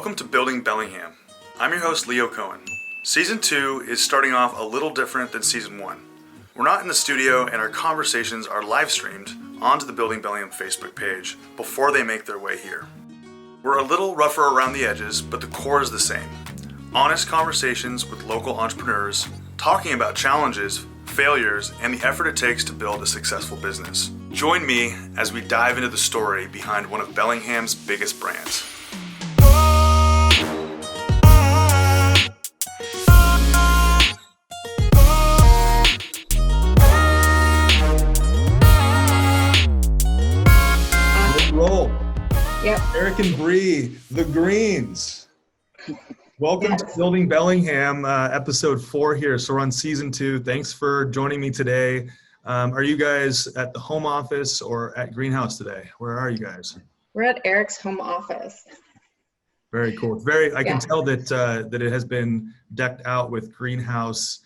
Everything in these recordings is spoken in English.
Welcome to Building Bellingham. I'm your host, Leo Cohen. Season 2 is starting off a little different than Season 1. We're not in the studio and our conversations are live streamed onto the Building Bellingham Facebook page before they make their way here. We're a little rougher around the edges, but the core is the same. Honest conversations with local entrepreneurs, talking about challenges, failures, and the effort it takes to build a successful business. Join me as we dive into the story behind one of Bellingham's biggest brands. Roll. Yep. Eric and BreAnne, the Greens. Welcome to Building Bellingham, episode 4 here. So we're on season 2. Thanks for joining me today. Are you guys at the home office or at greenhouse today? Where are you guys? We're at Eric's home office. Very cool. I can tell that it has been decked out with greenhouse,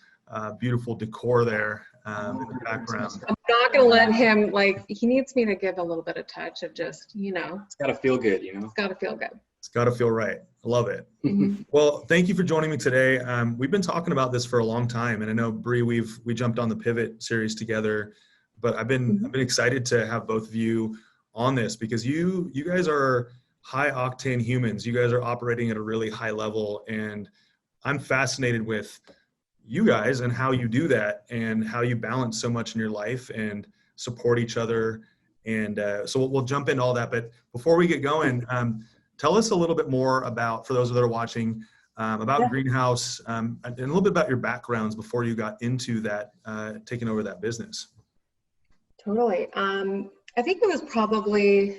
beautiful decor there in the background. I'm not going to let him, he needs me to give a little bit of touch of just, It's got to feel good, It's got to feel good. It's got to feel right. I love it. Mm-hmm. Well, thank you for joining me today. We've been talking about this for a long time, and I know Bre, we jumped on the Pivot series together, but I've been excited to have both of you on this because you guys are high octane humans. You guys are operating at a really high level, and I'm fascinated with you guys and how you do that and how you balance so much in your life and support each other. And so we'll jump into all that. But before we get going, tell us a little bit more about, for those that are watching, about Greenhouse and a little bit about your backgrounds before you got into that, taking over that business. Totally. I think it was probably,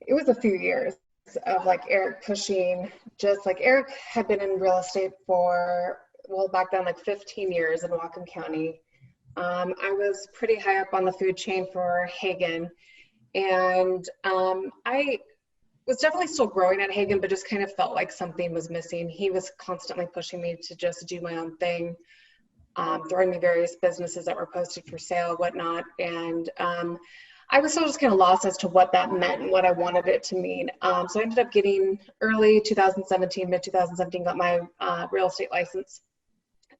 it was a few years of Eric pushing, Eric had been in real estate for, back then 15 years in Whatcom County. I was pretty high up on the food chain for Hagen, and I was definitely still growing at Hagen, but just kind of felt like something was missing. He was constantly pushing me to just do my own thing, throwing me various businesses that were posted for sale, whatnot, and I was still just kind of lost as to what that meant and what I wanted it to mean. So I ended up getting early 2017, mid 2017, got my real estate license.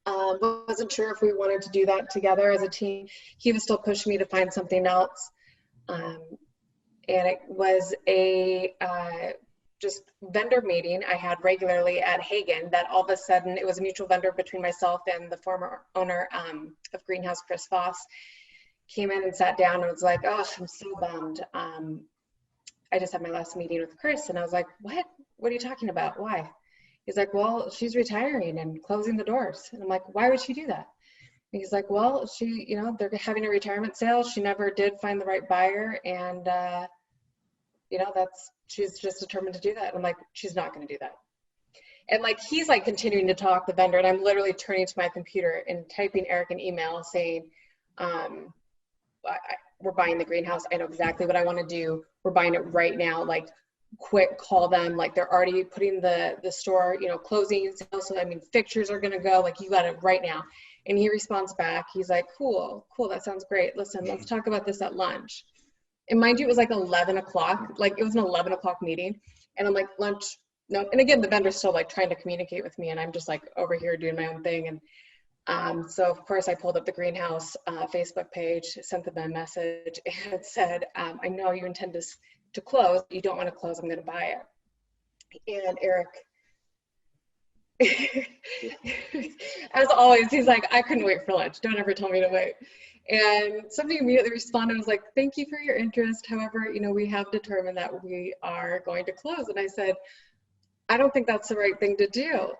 Wasn't sure if we wanted to do that together as a team. He was still pushing me to find something else. And it was a just vendor meeting I had regularly at Hagen that all of a sudden, it was a mutual vendor between myself and the former owner of Greenhouse, Chris Foss. Came in and sat down and was like, oh, I'm so bummed. I just had my last meeting with Chris. And I was like, what? What are you talking about? Why? He's like, well, she's retiring and closing the doors. And I'm like, why would she do that? And he's like, well, she, they're having a retirement sale. She never did find the right buyer. And, she's just determined to do that. And I'm like, she's not going to do that. And he's continuing to talk, the vendor, and I'm literally turning to my computer and typing Eric an email saying, we're buying the greenhouse. I know exactly what I want to do. We're buying it right now. Quick, call them. They're already putting the store, closing. So, fixtures are going to go. You got it right now. And he responds back. He's like, cool. That sounds great. Listen, let's talk about this at lunch. And mind you, it was 11 o'clock. It was an 11 o'clock meeting. And I'm like, lunch? No. And again, the vendor's still trying to communicate with me. And I'm just over here doing my own thing. And so of course I pulled up the greenhouse Facebook page, sent them a message and said, I know you intend to close. You don't want to close. I'm going to buy it. And Eric, as always, he's like, I couldn't wait for lunch. Don't ever tell me to wait. And somebody immediately responded, was like, thank you for your interest. However, we have determined that we are going to close. And I said, I don't think that's the right thing to do.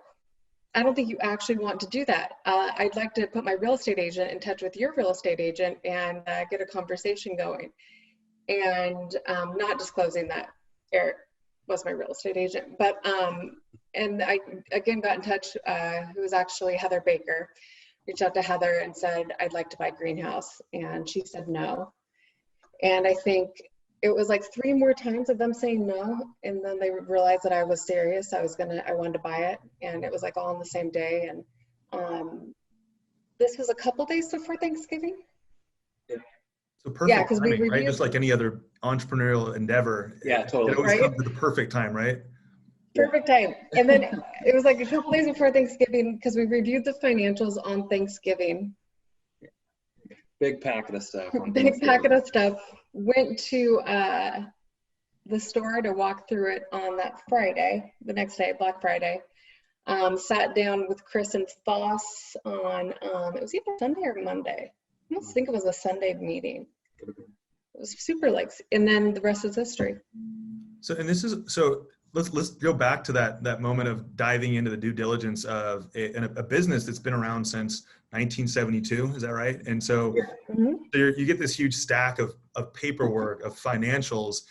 I don't think you actually want to do that. I'd like to put my real estate agent in touch with your real estate agent and get a conversation going. And not disclosing that Eric was my real estate agent, but and I again got in touch, who was actually Heather Baker, reached out to Heather and said, I'd like to buy Greenhouse. And she said no. And I think it was 3 more times of them saying no, and then they realized that I was serious. I wanted to buy it, and it was all on the same day. And this was a couple days before Thanksgiving. So Yeah, perfect because we timing, right? reviewed, Just like any other entrepreneurial endeavor. Yeah, totally. It always Right? comes at the perfect time, right? Perfect time. And then it was like a couple days before Thanksgiving, because we reviewed the financials on Thanksgiving. Big packet of stuff. Big packet of stuff. Went to the store to walk through it on that Friday, the next day, Black Friday. Sat down with Chris and Foss on, it was either Sunday or Monday. I almost think it was a Sunday meeting. It was super and then the rest is history. So let's go back to that moment of diving into the due diligence of a business that's been around since 1972. Is that right? And so you get this huge stack of paperwork, of financials.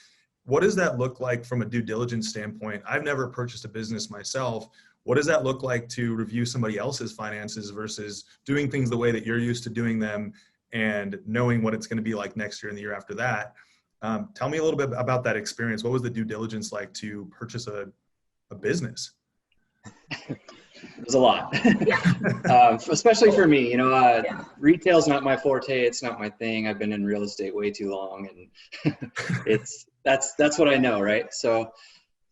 What does that look like from a due diligence standpoint? I've never purchased a business myself. What does that look like to review somebody else's finances versus doing things the way that you're used to doing them and knowing what it's going to be like next year and the year after that? Tell me a little bit about that experience. What was the due diligence like to purchase a business? There's a lot, especially for me. Retail's not my forte. It's not my thing. I've been in real estate way too long, and that's what I know, right? So,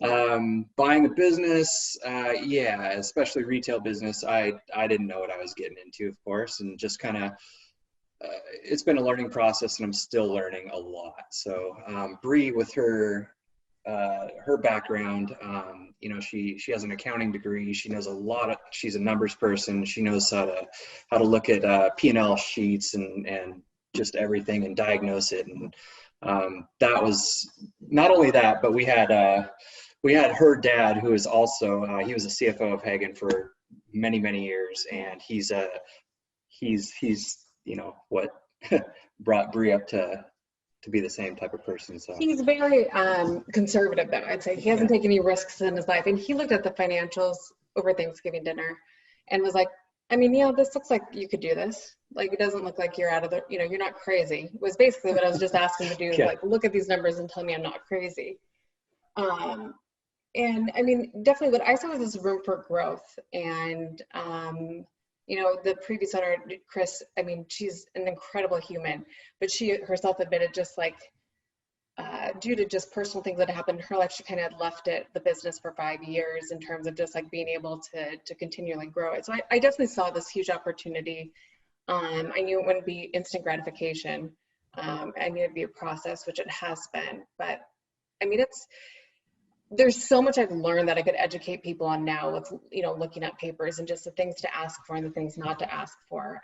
buying a business, especially retail business, I didn't know what I was getting into, of course, and just kind of. It's been a learning process, and I'm still learning a lot. So, Bre, with her background, she has an accounting degree. She knows she's a numbers person. She knows how to look at P&L sheets and just everything and diagnose it. And that was not only that, but we had her dad, who is also he was a CFO of Hagen for many, many years, and he's what brought Bre up to be the same type of person. So he's very conservative, though. I'd say he hasn't taken any risks in his life, and he looked at the financials over Thanksgiving dinner and was like, this looks like you could do this. Like, it doesn't look like you're out of the, you're not crazy, was basically what I was just asking to do. Like, look at these numbers and tell me I'm not crazy. And definitely what I saw was this room for growth. And the previous owner, Chris, she's an incredible human, but she herself admitted just due to just personal things that happened in her life, she kind of left the business for 5 years in terms of just being able to continually grow it. So I definitely saw this huge opportunity. I knew it wouldn't be instant gratification. I knew it'd be a process, which it has been, but there's so much I've learned that I could educate people on now with, looking at papers and just the things to ask for and the things not to ask for.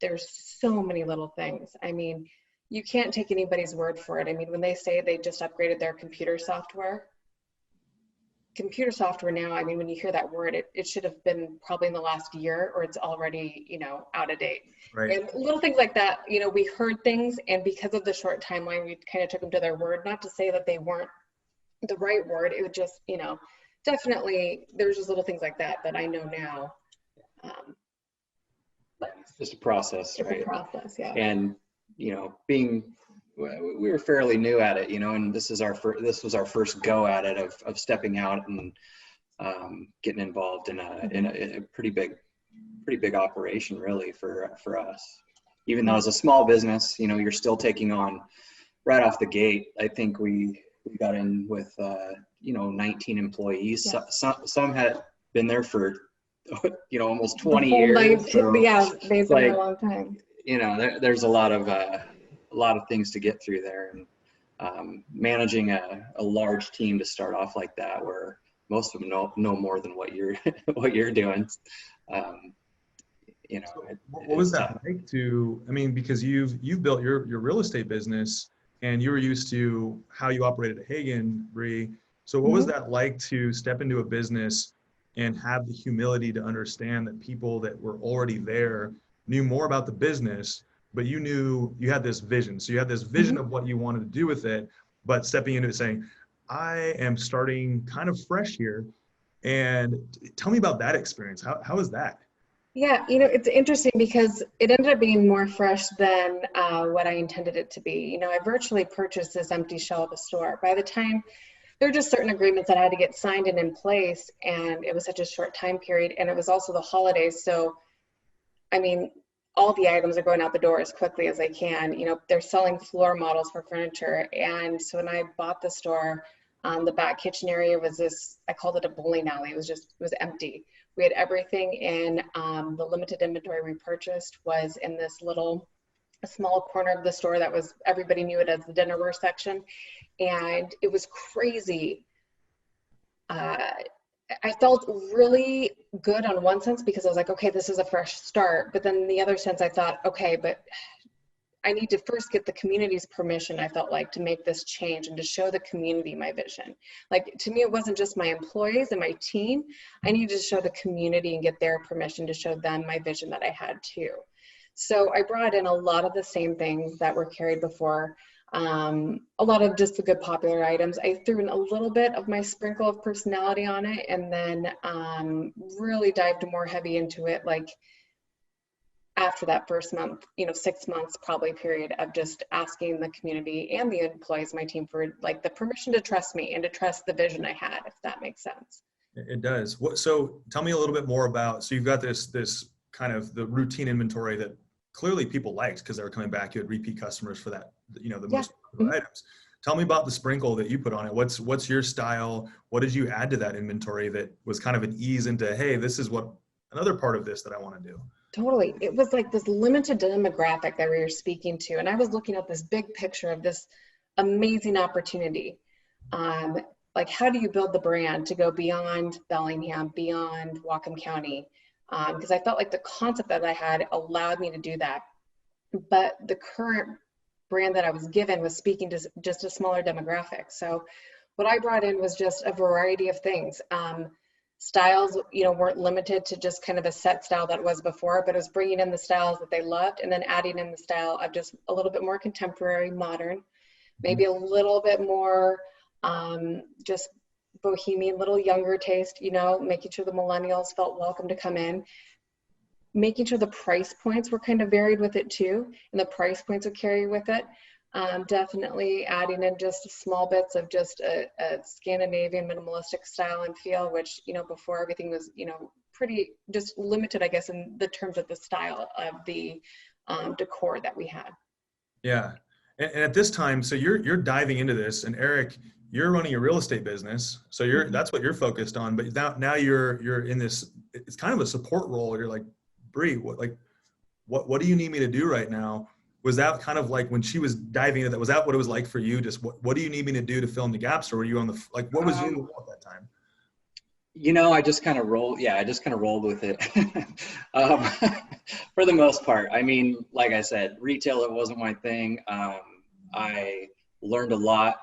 There's so many little things. You can't take anybody's word for it. When they say they just upgraded their computer software now, when you hear that word, it should have been probably in the last year, or it's already, out of date. Right. And little things like that, we heard things, and because of the short timeline, we kind of took them to their word, not to say that they weren't the right word. It would just, definitely, there's just little things like that I know now. But it's just a process, it's right? A process, yeah. And, we were fairly new at it, and this was our first go at it of stepping out and getting involved in a pretty big operation, really, for us. Even though it's a small business, you're still taking on right off the gate. I think we got in with 19 employees. Yeah. Some had been there for almost 20 years. So they've been there a long time. There's a lot of things to get through there, and managing a large team to start off like that, where most of them know more than what you're doing. What was that like to? Because you've built your real estate business, and you were used to how you operated at Hagen, Bre. So what was that like to step into a business and have the humility to understand that people that were already there knew more about the business, but you knew you had this vision. So you had this vision of what you wanted to do with it, but stepping into it saying, I am starting kind of fresh here. And tell me about that experience. How was that? Yeah, it's interesting because it ended up being more fresh than what I intended it to be. I virtually purchased this empty shell of a store. By the time, there were just certain agreements that had to get signed and in place, and it was such a short time period, and it was also the holidays. So, all the items are going out the door as quickly as they can. You know, they're selling floor models for furniture. And so when I bought the store, the back kitchen area was this, I called it a bowling alley. It was empty. We had everything in, the limited inventory we purchased was in this a small corner of the store that was, everybody knew it as the dinnerware section. And it was crazy. I felt really good on one sense because I was like, okay, this is a fresh start. But then in the other sense, I thought, okay, but I need to first get the community's permission, I felt like, to make this change and to show the community my vision. Like, to me, it wasn't just my employees and my team. I needed to show the community and get their permission to show them my vision that I had too. So I brought in a lot of the same things that were carried before. A lot of just the good popular items. I threw in a little bit of my sprinkle of personality on it, and then really dived more heavy into it, like after that first month, 6 months probably period of just asking the community and the employees, my team, for like the permission to trust me and to trust the vision I had, if that makes sense. It does. So tell me a little bit more about, so you've got this kind of the routine inventory that clearly people liked because they were coming back. You had repeat customers for that, the most popular items. Tell me about the sprinkle that you put on it. What's your style? What did you add to that inventory that was kind of an ease into, hey, this is what another part of this that I want to do? Totally. It was like this limited demographic that we were speaking to. And I was looking at this big picture of this amazing opportunity. Like, how do you build the brand to go beyond Bellingham, beyond Whatcom County? Because I felt like the concept that I had allowed me to do that. But the current brand that I was given was speaking to just a smaller demographic. So what I brought in was just a variety of things. Styles, weren't limited to just kind of a set style that was before, but it was bringing in the styles that they loved and then adding in the style of just a little bit more contemporary, modern, maybe a little bit more just bohemian, little younger taste, making sure the millennials felt welcome to come in, making sure the price points were kind of varied with it too, and the price points would carry with it. Definitely adding in just small bits of just a Scandinavian minimalistic style and feel, which, before everything was, pretty just limited, I guess, in the terms of the style of the decor that we had. Yeah. And at this time, so you're diving into this, and Eric, you're running a real estate business. So that's what you're focused on, but now you're in this, it's kind of a support role. You're like, Bre, what do you need me to do right now? Was that kind of like when she was diving into that, was that what it was like for you? Just what do you need me to do to fill in the gaps? Or were you on what was your role at that time? I just kind of rolled. Yeah, I just kind of rolled with it for the most part. I mean, like I said, retail, it wasn't my thing. I learned a lot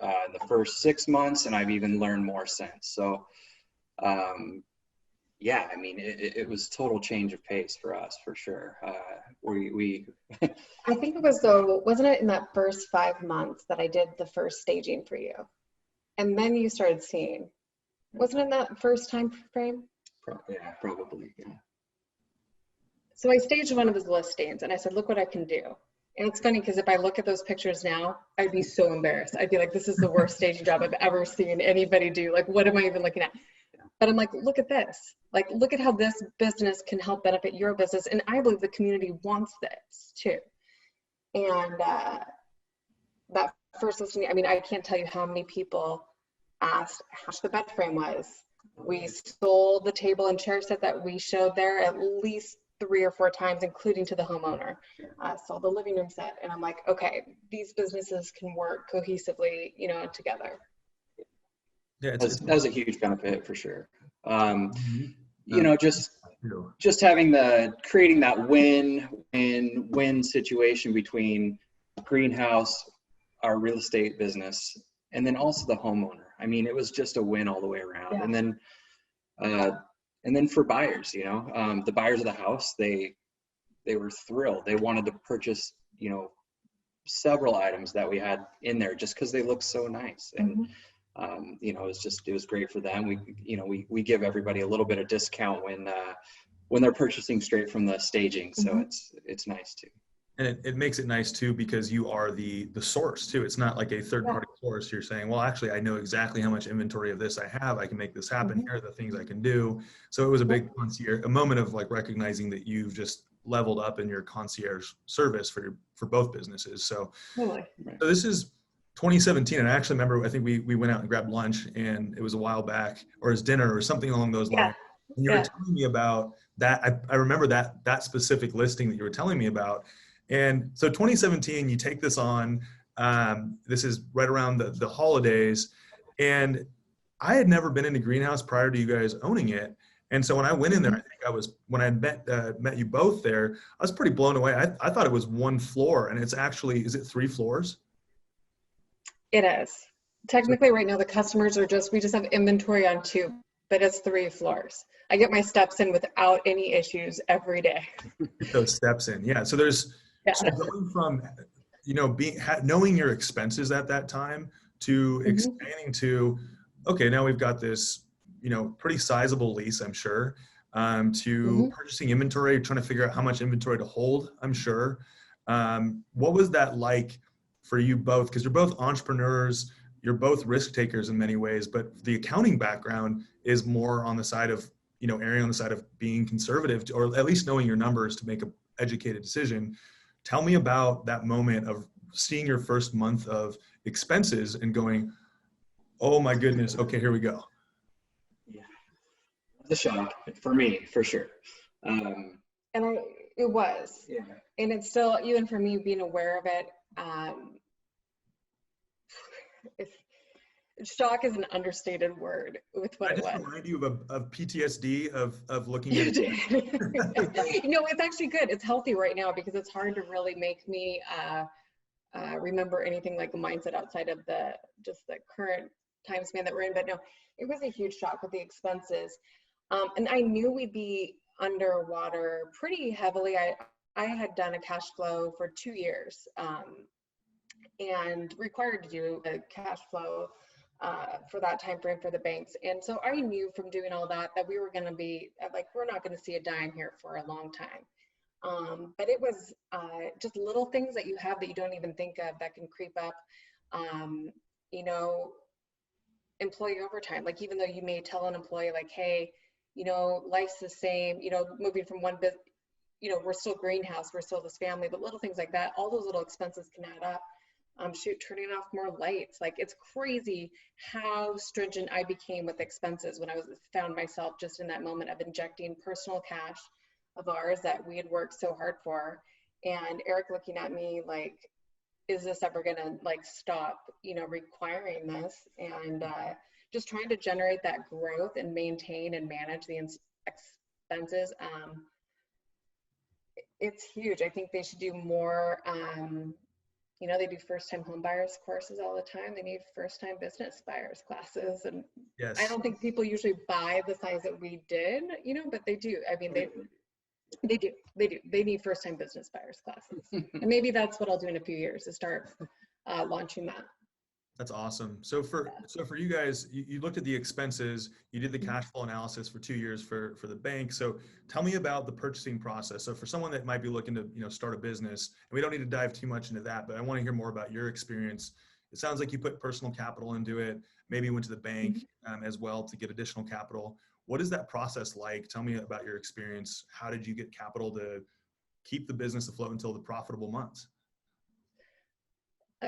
in the first 6 months, and I've even learned more since. So, yeah, I mean, it was total change of pace for us, for sure. We I think it was, though, wasn't it in that first 5 months that I did the first staging for you? And then you started seeing, wasn't it in that first time frame? Yeah, probably, yeah. So I staged one of his listings and I said, look what I can do. And it's funny because if I look at those pictures now, I'd be so embarrassed. I'd be like, this is the worst staging job I've ever seen anybody do. Like, what am I even looking at? But I'm like, look at this. Like, look at how this business can help benefit your business. And I believe the community wants this too. And that first listing, I mean, I can't tell you how many people asked how much the bed frame was. We sold the table and chair set that we showed there at least 3 or 4 times, including to the homeowner. Sold the living room set. And I'm like, okay, these businesses can work cohesively, together. Yeah, that was a huge benefit for sure. Just having creating that win-win situation between greenhouse, our real estate business, and then also the homeowner. I mean, it was just a win all the way around. Yeah. And then for buyers, the buyers of the house, they were thrilled. They wanted to purchase, several items that we had in there just because they look so nice. And it was great for them. We give everybody a little bit of discount when they're purchasing straight from the staging. So it's nice too. And it makes it nice too, because you are the source too. It's not like a third party source. You're saying, well, actually, I know exactly how much inventory of this I have. I can make this happen. Here are the things I can do. So it was a big a moment of like recognizing that you've just leveled up in your concierge service for both businesses. So, Totally. so this is 2017, and I actually remember, I think we went out and grabbed lunch, and it was a while back, or it was dinner or something along those lines. And you were telling me about that. I remember that specific listing that you were telling me about. And so 2017, you take this on. This is right around the holidays, and I had never been in a greenhouse prior to you guys owning it. And so when I went in there, I think when I met you both there, I was pretty blown away. I thought it was one floor, and it's actually, is it 3 floors? It is. Technically right now the customers are we just have inventory on 2, but it's 3 floors. I get my steps in without any issues every day. Get those steps in. Yeah. So so going from, knowing your expenses at that time to expanding to, okay, now we've got this, pretty sizable lease, I'm sure, to purchasing inventory, trying to figure out how much inventory to hold, I'm sure. What was that like for you both? Because you're both entrepreneurs, you're both risk takers in many ways, but the accounting background is more on the side of, erring on the side of being conservative, or at least knowing your numbers to make an educated decision. Tell me about that moment of seeing your first month of expenses and going, oh my goodness, okay, here we go. Yeah, it's a shock for me, for sure. It was. Yeah. And it's still, even for me being aware of it, shock is an understated word with what it was. Remind you of PTSD of looking at it. It's actually good. It's healthy right now because it's hard to really make me remember anything like a mindset outside of the current time span that we're in. But no, it was a huge shock with the expenses. And I knew we'd be underwater pretty heavily. I had done a cash flow for 2 years and required to do a cash flow for that time frame for the banks. And so I knew from doing all that we were going to be we're not going to see a dime here for a long time. But it was just little things that you have that you don't even think of that can creep up. Employee overtime. Like, even though you may tell an employee like, hey, life's the same, moving from one bit, we're still greenhouse, we're still this family, but little things like that, all those little expenses can add up. Turning off more lights. Like, it's crazy how stringent I became with expenses when I found myself just in that moment of injecting personal cash of ours that we had worked so hard for. And Eric looking at me like, is this ever gonna stop, requiring this? And just trying to generate that growth and maintain and manage the expenses. It's huge. I think they should do more. They do first-time home buyers courses all the time. They need first-time business buyers classes. And yes. I don't think people usually buy the size that we did, but they do. I mean, they do. They need first-time business buyers classes. And maybe that's what I'll do in a few years, is start launching that. That's awesome. So for you guys, you looked at the expenses, you did the cash flow analysis for 2 years for the bank. So tell me about the purchasing process. So for someone that might be looking to, start a business, and we don't need to dive too much into that, but I want to hear more about your experience. It sounds like you put personal capital into it, maybe you went to the bank as well to get additional capital. What is that process like? Tell me about your experience. How did you get capital to keep the business afloat until the profitable months?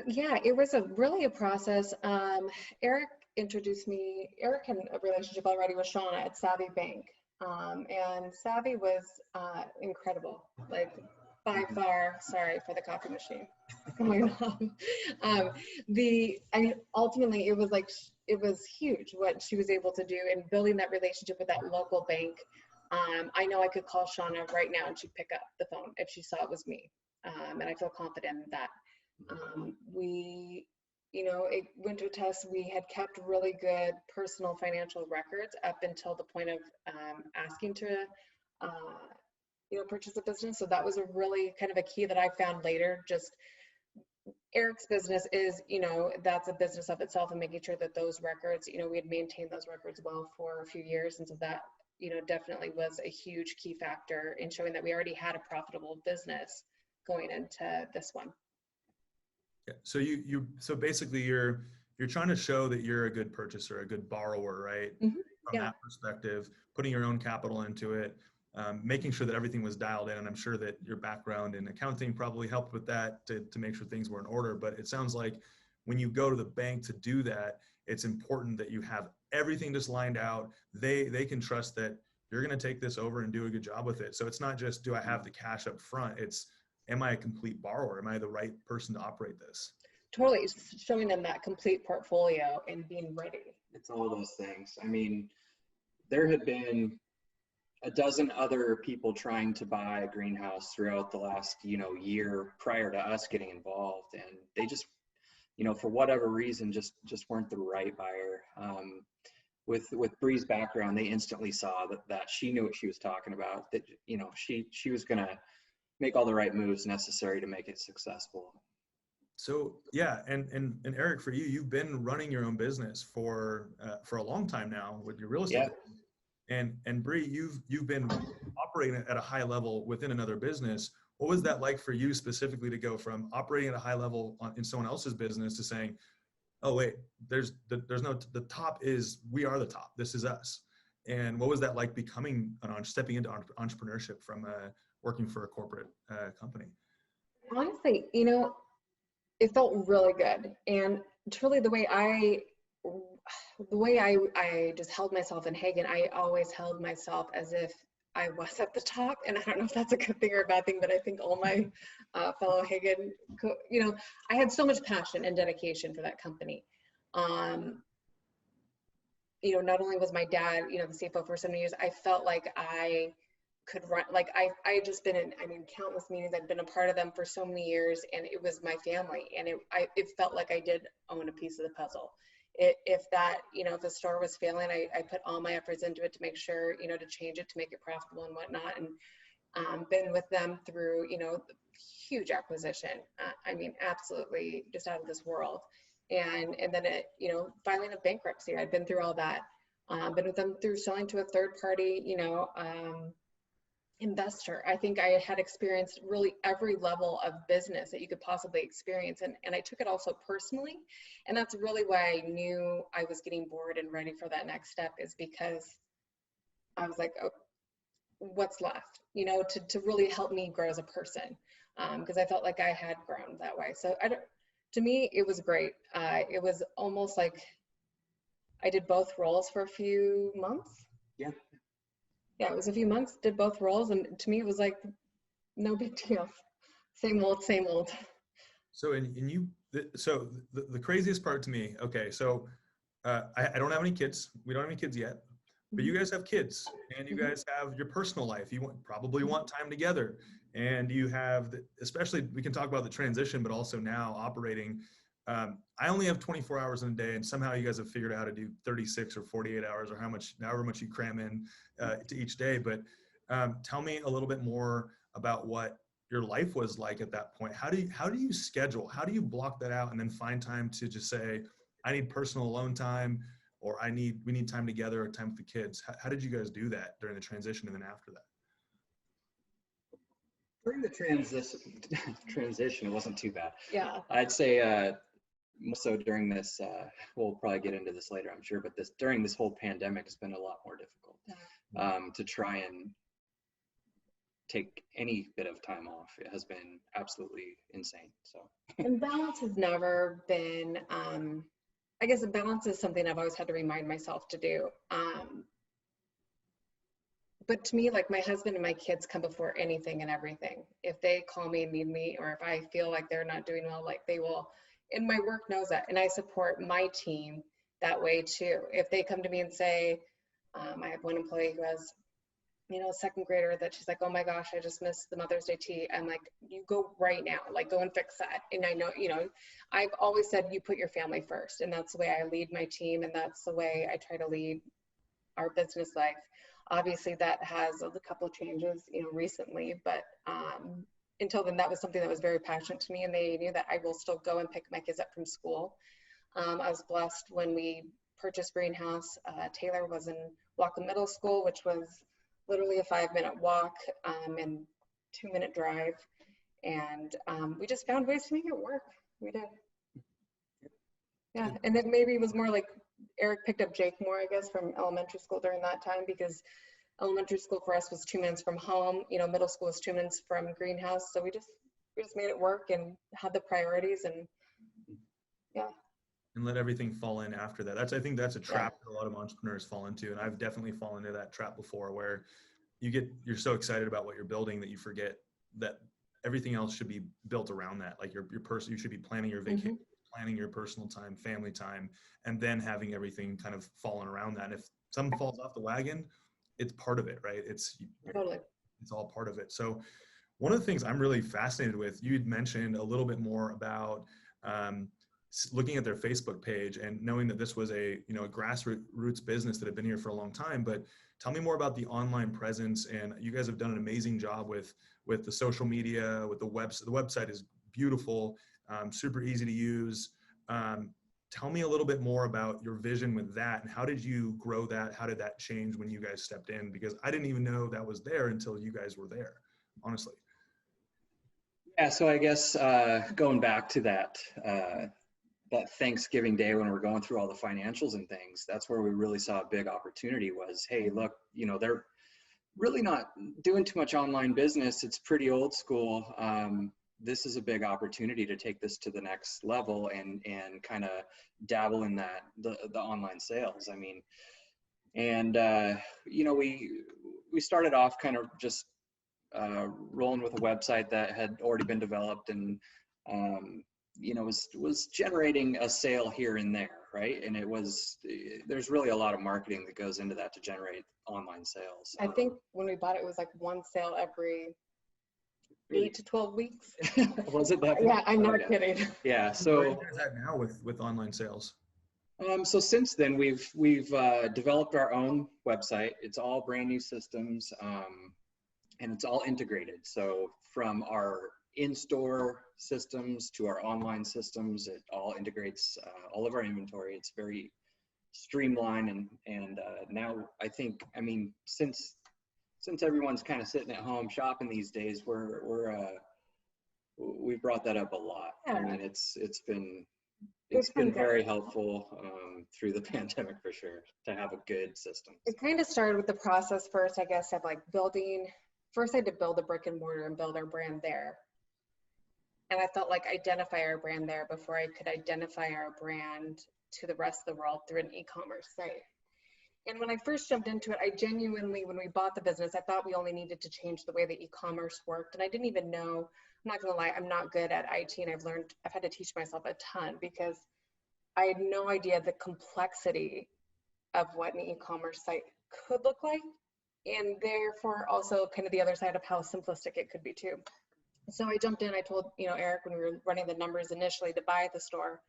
Yeah, it was really a process. Eric introduced me. Eric had a relationship already with Shauna at Savvy Bank. And Savvy was incredible, by far. Sorry for the coffee machine. Ultimately, it was huge what she was able to do in building that relationship with that local bank. I know I could call Shauna right now and she'd pick up the phone if she saw it was me. And I feel confident in that. It went to a test. We had kept really good personal financial records up until the point of asking to, purchase a business. So that was a really kind of a key that I found later. Just Eric's business is, that's a business of itself, and making sure that those records, we had maintained those records well for a few years. And so that, definitely was a huge key factor in showing that we already had a profitable business going into this one. Yeah. So so basically you're trying to show that you're a good purchaser, a good borrower, right? From that perspective, putting your own capital into it. making sure that everything was dialed in. And I'm sure that your background in accounting probably helped with that to make sure things were in order. But it sounds like when you go to the bank to do that, it's important that you have everything just lined out. They can trust that you're going to take this over and do a good job with it. So it's not just, do I have the cash up front? It's, am I a complete borrower? Am I the right person to operate this? Totally. It's showing them that complete portfolio and being ready. It's all those things. I mean, there had been a dozen other people trying to buy a greenhouse throughout the last, year prior to us getting involved. And they just, for whatever reason, just weren't the right buyer. With Bre's background, they instantly saw that she knew what she was talking about, that, she was going to make all the right moves necessary to make it successful. So yeah, and Eric, for you, you've been running your own business for a long time now with your real estate. Yeah. And Bre, you've been operating at a high level within another business. What was that like for you specifically to go from operating at a high level in someone else's business to saying, oh wait, there's no, the top is, we are the top, this is us. And what was that like becoming stepping into entrepreneurship from working for a corporate company? Honestly, it felt really good. And truly the way I just held myself in Hagen, I always held myself as if I was at the top. And I don't know if that's a good thing or a bad thing, but I think all my fellow Hagen, I had so much passion and dedication for that company. Not only was my dad, the CFO for so many years, I felt like I could run, like I had just been in, countless meetings. I'd been a part of them for so many years, and it was my family. And it felt like I did own a piece of the puzzle. If the store was failing, I put all my efforts into it to make sure, to change it, to make it profitable and whatnot. And been with them through, huge acquisition. Absolutely just out of this world. And then filing a bankruptcy. I'd been through all that. Been with them through selling to a third party, investor. I think I had experienced really every level of business that you could possibly experience. And I took it also personally. And that's really why I knew I was getting bored and ready for that next step, is because I was like, oh, what's left, to really help me grow as a person. Because I felt like I had grown that way. So to me, it was great. It was almost like I did both roles for a few months. Yeah, it was a few months, did both roles. And to me, it was like, no big deal. Same old, same old. So, the craziest part to me, okay, so I don't have any kids. We don't have any kids yet, but you guys have kids, and you guys have your personal life. You probably want time together, and you have, especially, we can talk about the transition, but also now operating. I only have 24 hours in a day, and somehow you guys have figured out how to do 36 or 48 hours, or however much you cram in to each day. But tell me a little bit more about what your life was like at that point. How do you schedule? How do you block that out and then find time to just say, I need personal alone time, or we need time together, or time with the kids? How did you guys do that during the transition and then after that? During the transition, it wasn't too bad. Yeah. I'd say so during this, we'll probably get into this later, I'm sure, but during this whole pandemic, it's been a lot more difficult to try and take any bit of time off. It has been absolutely insane. So. And balance has never been, I guess balance is something I've always had to remind myself to do. But to me, like, my husband and my kids come before anything and everything. If they call me and need me, or if I feel like they're not doing well, like, they will. And my work knows that. And I support my team that way too. If they come to me and say, I have one employee who has, a second grader that she's like, oh my gosh, I just missed the Mother's Day tea. I'm like, you go right now, like, go and fix that. And I know, I've always said, you put your family first. And that's the way I lead my team. And that's the way I try to lead our business life. Obviously that has a couple of changes, recently, but until then, that was something that was very passionate to me, and they knew that I will still go and pick my kids up from school. I was blessed when we purchased Greenhouse. Taylor was in Wacom Middle School, which was literally a 5-minute walk and 2-minute drive. And we just found ways to make it work. We did. Yeah, and then maybe it was more like Eric picked up Jake more, I guess, from elementary school during that time, because Elementary school for us was 2 minutes from home. You know, middle school was 2 minutes from greenhouse. So we just made it work and had the priorities, and yeah. And let everything fall in after that. I think that's a trap that a lot of entrepreneurs fall into. And I've definitely fallen into that trap before, where you're so excited about what you're building that you forget that everything else should be built around that. Like you should be planning your vacation, planning your personal time, family time, and then having everything kind of falling around that. And if something falls off the wagon, it's part of it, right? It's all part of it. So one of the things I'm really fascinated with, you'd mentioned a little bit more about looking at their Facebook page and knowing that this was a grassroots business that had been here for a long time. But tell me more about the online presence. And you guys have done an amazing job with the social media, with the website. The website is beautiful, super easy to use. Tell me a little bit more about your vision with that, and how did you grow that? How did that change when you guys stepped in? Because I didn't even know that was there until you guys were there, honestly. Yeah, so I guess going back to that Thanksgiving Day when we're going through all the financials and things, that's where we really saw a big opportunity was, hey, look, they're really not doing too much online business. It's pretty old school. This is a big opportunity to take this to the next level and kind of dabble in that, the online sales. I mean, and, we started off kind of just rolling with a website that had already been developed and, was generating a sale here and there, right? And there's really a lot of marketing that goes into that to generate online sales. I think when we bought it, it was like one sale every 8 to 12 weeks. Was it that? Yeah, I'm not kidding. Yeah. So where are you guys at now with online sales? So since then we've developed our own website. It's all brand new systems, and it's all integrated. So from our in-store systems to our online systems, it all integrates all of our inventory. It's very streamlined, and now since everyone's kind of sitting at home shopping these days, we've brought that up a lot. Yeah. I mean, it's been very helpful through the pandemic for sure to have a good system. It kind of started with the process first, I guess, of like first I had to build a brick and mortar and build our brand there. And I felt like identify our brand there before I could identify our brand to the rest of the world through an e-commerce site. And when I first jumped into it, I genuinely, when we bought the business, I thought we only needed to change the way the e-commerce worked. And I didn't even know, I'm not gonna lie, I'm not good at IT, and I've had to teach myself a ton because I had no idea the complexity of what an e-commerce site could look like, and therefore also kind of the other side of how simplistic it could be too. So I jumped in, I told Eric when we were running the numbers initially to buy the store,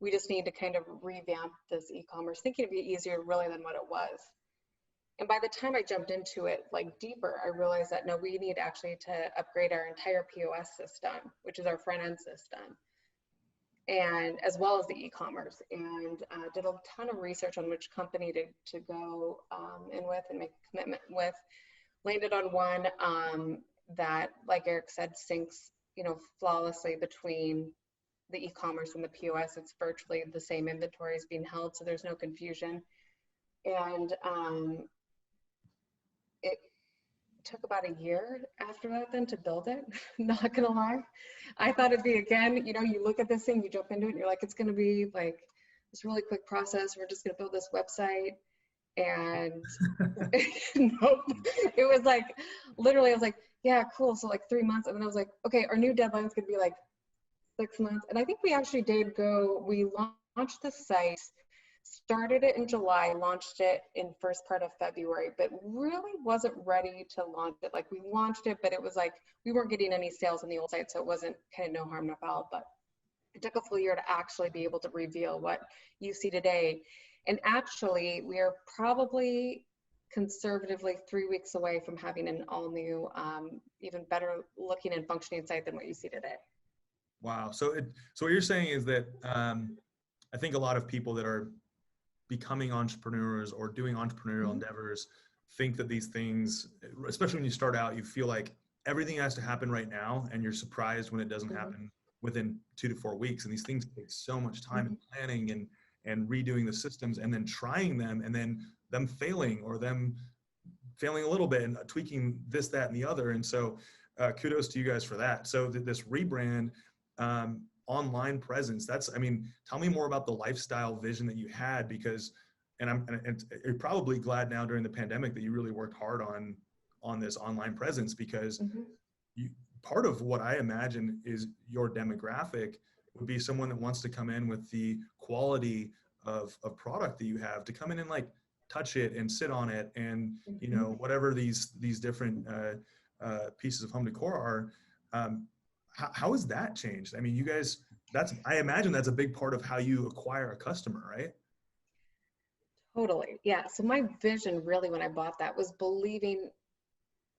we just need to kind of revamp this e-commerce, thinking it'd be easier really than what it was. And by the time I jumped into it like deeper, I realized that no, we need actually to upgrade our entire POS system, which is our front end system, and as well as the e-commerce, and did a ton of research on which company to go in with and make a commitment with. Landed on one that, like Eric said, syncs flawlessly between the e-commerce and the POS. It's virtually the same inventory is being held, so there's no confusion. And it took about a year after that then to build it. Not gonna lie, I thought it'd be, again, you look at this thing, you jump into it, and you're like, it's gonna be like this really quick process. We're just gonna build this website, and nope. It was like literally, I was like, yeah, cool. So like 3 months, and then I was like, okay, our new deadline's gonna be like 6 months. And I think we actually we launched the site, started it in July, launched it in first part of February, but really wasn't ready to launch it. Like we launched it, but it was like, we weren't getting any sales on the old site. So it wasn't kind of no harm, no foul, but it took a full year to actually be able to reveal what you see today. And actually we are probably conservatively 3 weeks away from having an all new, even better looking and functioning site than what you see today. Wow. So what you're saying is that I think a lot of people that are becoming entrepreneurs or doing entrepreneurial endeavors think that these things, especially when you start out, you feel like everything has to happen right now, and you're surprised when it doesn't happen within 2 to 4 weeks. And these things take so much time in planning and redoing the systems, and then trying them, and then them failing or them failing a little bit and tweaking this, that, and the other. And so kudos to you guys for that. So this rebrand, online presence, tell me more about the lifestyle vision that you had, because, and you're probably glad now during the pandemic that you really worked hard on this online presence, because part of what I imagine is your demographic would be someone that wants to come in with the quality of product that you have, to come in and like touch it and sit on it, and whatever these different pieces of home decor are. How has that changed? I mean, you guys, I imagine that's a big part of how you acquire a customer, right? Totally. Yeah. So my vision really when I bought that was believing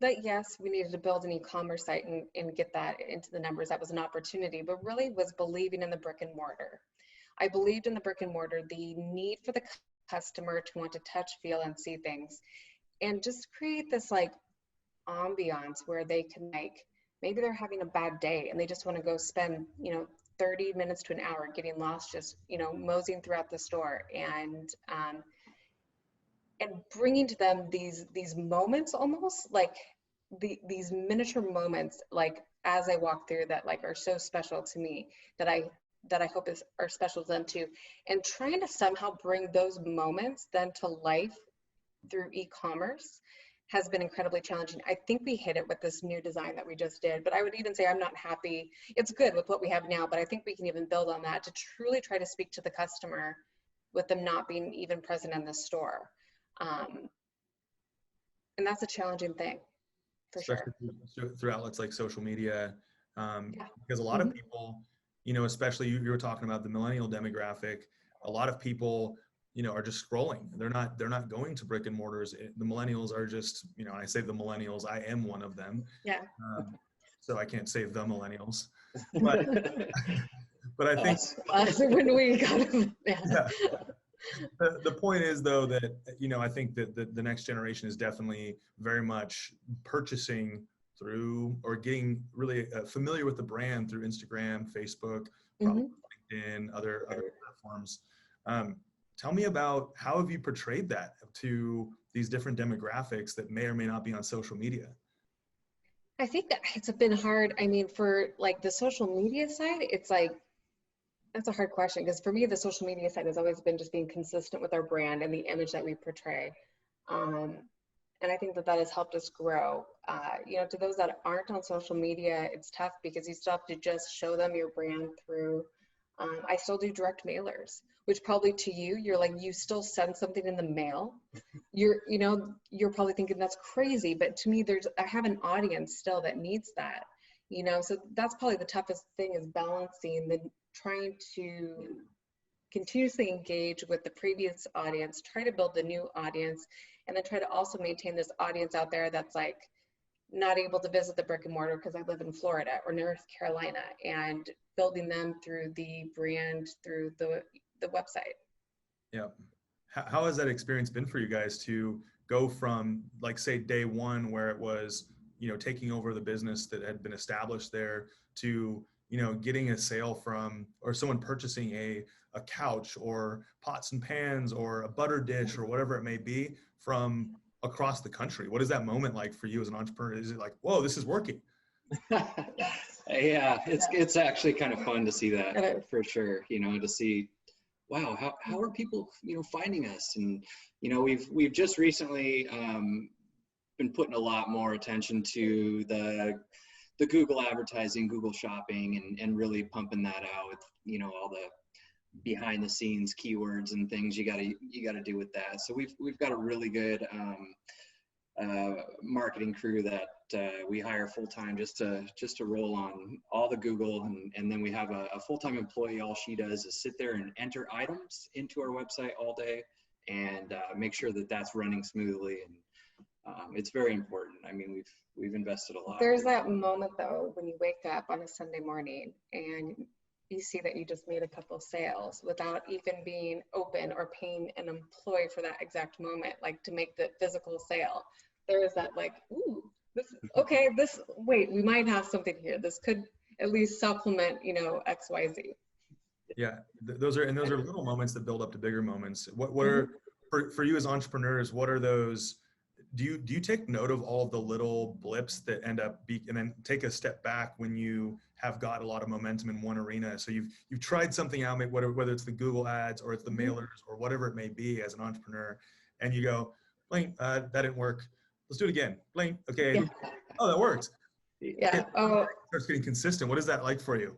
that yes, we needed to build an e-commerce site and get that into the numbers. That was an opportunity, but really was believing in the brick and mortar. I believed in the brick and mortar, the need for the customer to want to touch, feel, and see things, and just create this like ambiance where they can, like, maybe they're having a bad day and they just want to go spend 30 minutes to an hour getting lost, just moseying throughout the store, and bringing to them these moments, almost like these miniature moments, like as I walk through, that like are so special to me, that I hope are special to them too, and trying to somehow bring those moments then to life through e-commerce has been incredibly challenging. I think we hit it with this new design that we just did, but I would even say I'm not happy. It's good with what we have now, but I think we can even build on that to truly try to speak to the customer with them not being even present in the store. And that's a challenging thing, for sure. Through outlets like social media, because a lot of people, especially you were talking about the millennial demographic, a lot of people are just scrolling. They're not going to brick and mortars. The millennials are just, I say the millennials, I am one of them. Yeah. So I can't say the millennials, but I think when we got them, yeah. The point is though that, I think that the next generation is definitely very much purchasing through, or getting really familiar with the brand through Instagram, Facebook, probably LinkedIn, other platforms. Tell me about how have you portrayed that to these different demographics that may or may not be on social media? I think that it's been hard. I mean, for like the social media side, it's like, that's a hard question, because for me, the social media side has always been just being consistent with our brand and the image that we portray. And I think that has helped us grow. To those that aren't on social media, it's tough because you still have to just show them your brand through, I still do direct mailers, which probably to you, you're like, you still send something in the mail. You're probably thinking that's crazy, but to me, I have an audience still that needs that, so that's probably the toughest thing, is balancing trying to continuously engage with the previous audience, try to build the new audience, and then try to also maintain this audience out there that's like not able to visit the brick and mortar because I live in Florida or North Carolina, and building them through the brand, through the website. Yeah. How has that experience been for you guys to go from, like, say, day one where it was, taking over the business that had been established there, to, getting a sale from, or someone purchasing a couch or pots and pans or a butter dish or whatever it may be from across the country? What is that moment like for you as an entrepreneur? Is it like, whoa, this is working? Yeah, it's actually kind of fun to see that, for sure. To see, wow, how are people finding us? And we've just recently been putting a lot more attention to the Google advertising, Google shopping, and really pumping that out with all the behind the scenes keywords and things you gotta do with that. So we've got a really good marketing crew that we hire full-time just to roll on all the Google, and then we have a full-time employee. All she does is sit there and enter items into our website all day and make sure that that's running smoothly. And it's very important. I mean, we've invested a lot. There's that moment though when you wake up on a Sunday morning and you see that you just made a couple sales without even being open or paying an employee for that exact moment, like to make the physical sale. There is that like, ooh, wait, we might have something here. This could at least supplement, XYZ. Yeah, those are little moments that build up to bigger moments. What are, for you as entrepreneurs, what are those do you take note of all of the little blips that end up and then take a step back when you have got a lot of momentum in one arena? So you've tried something out, whether it's the Google ads or it's the mailers or whatever it may be as an entrepreneur, and you go, blank, that didn't work. Let's do it again. Blank, okay. Yeah. Oh, that worked. Yeah. Oh, It starts getting consistent. What is that like for you?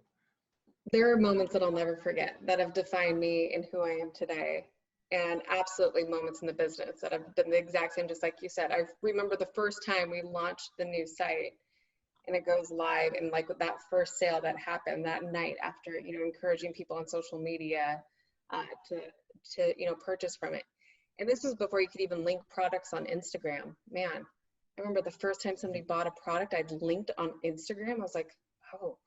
there are moments that I'll never forget that have defined me and who I am today. And absolutely moments in the business that have been the exact same, just like you said. I remember the first time we launched the new site and it goes live, and like with that first sale that happened that night after, encouraging people on social media to purchase from it. And this was before you could even link products on Instagram. Man, I remember the first time somebody bought a product I'd linked on Instagram, I was like, oh,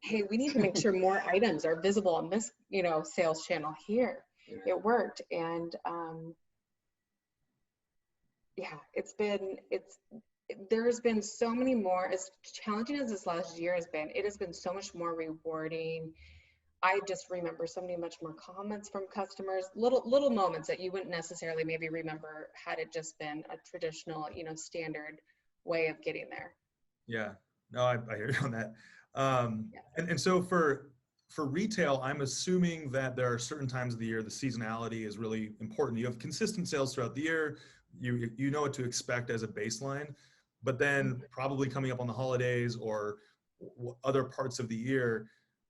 hey, we need to make sure more items are visible on this, sales channel here. Yeah. It worked. And there's been so many more, as challenging as this last year has been, it has been so much more rewarding. I just remember so many much more comments from customers, little moments that you wouldn't necessarily maybe remember had it just been a traditional, standard way of getting there. Yeah, no, I hear you on that. And so for retail, I'm assuming that there are certain times of the year the seasonality is really important. You have consistent sales throughout the year. You know what to expect as a baseline, but then probably coming up on the holidays or other parts of the year,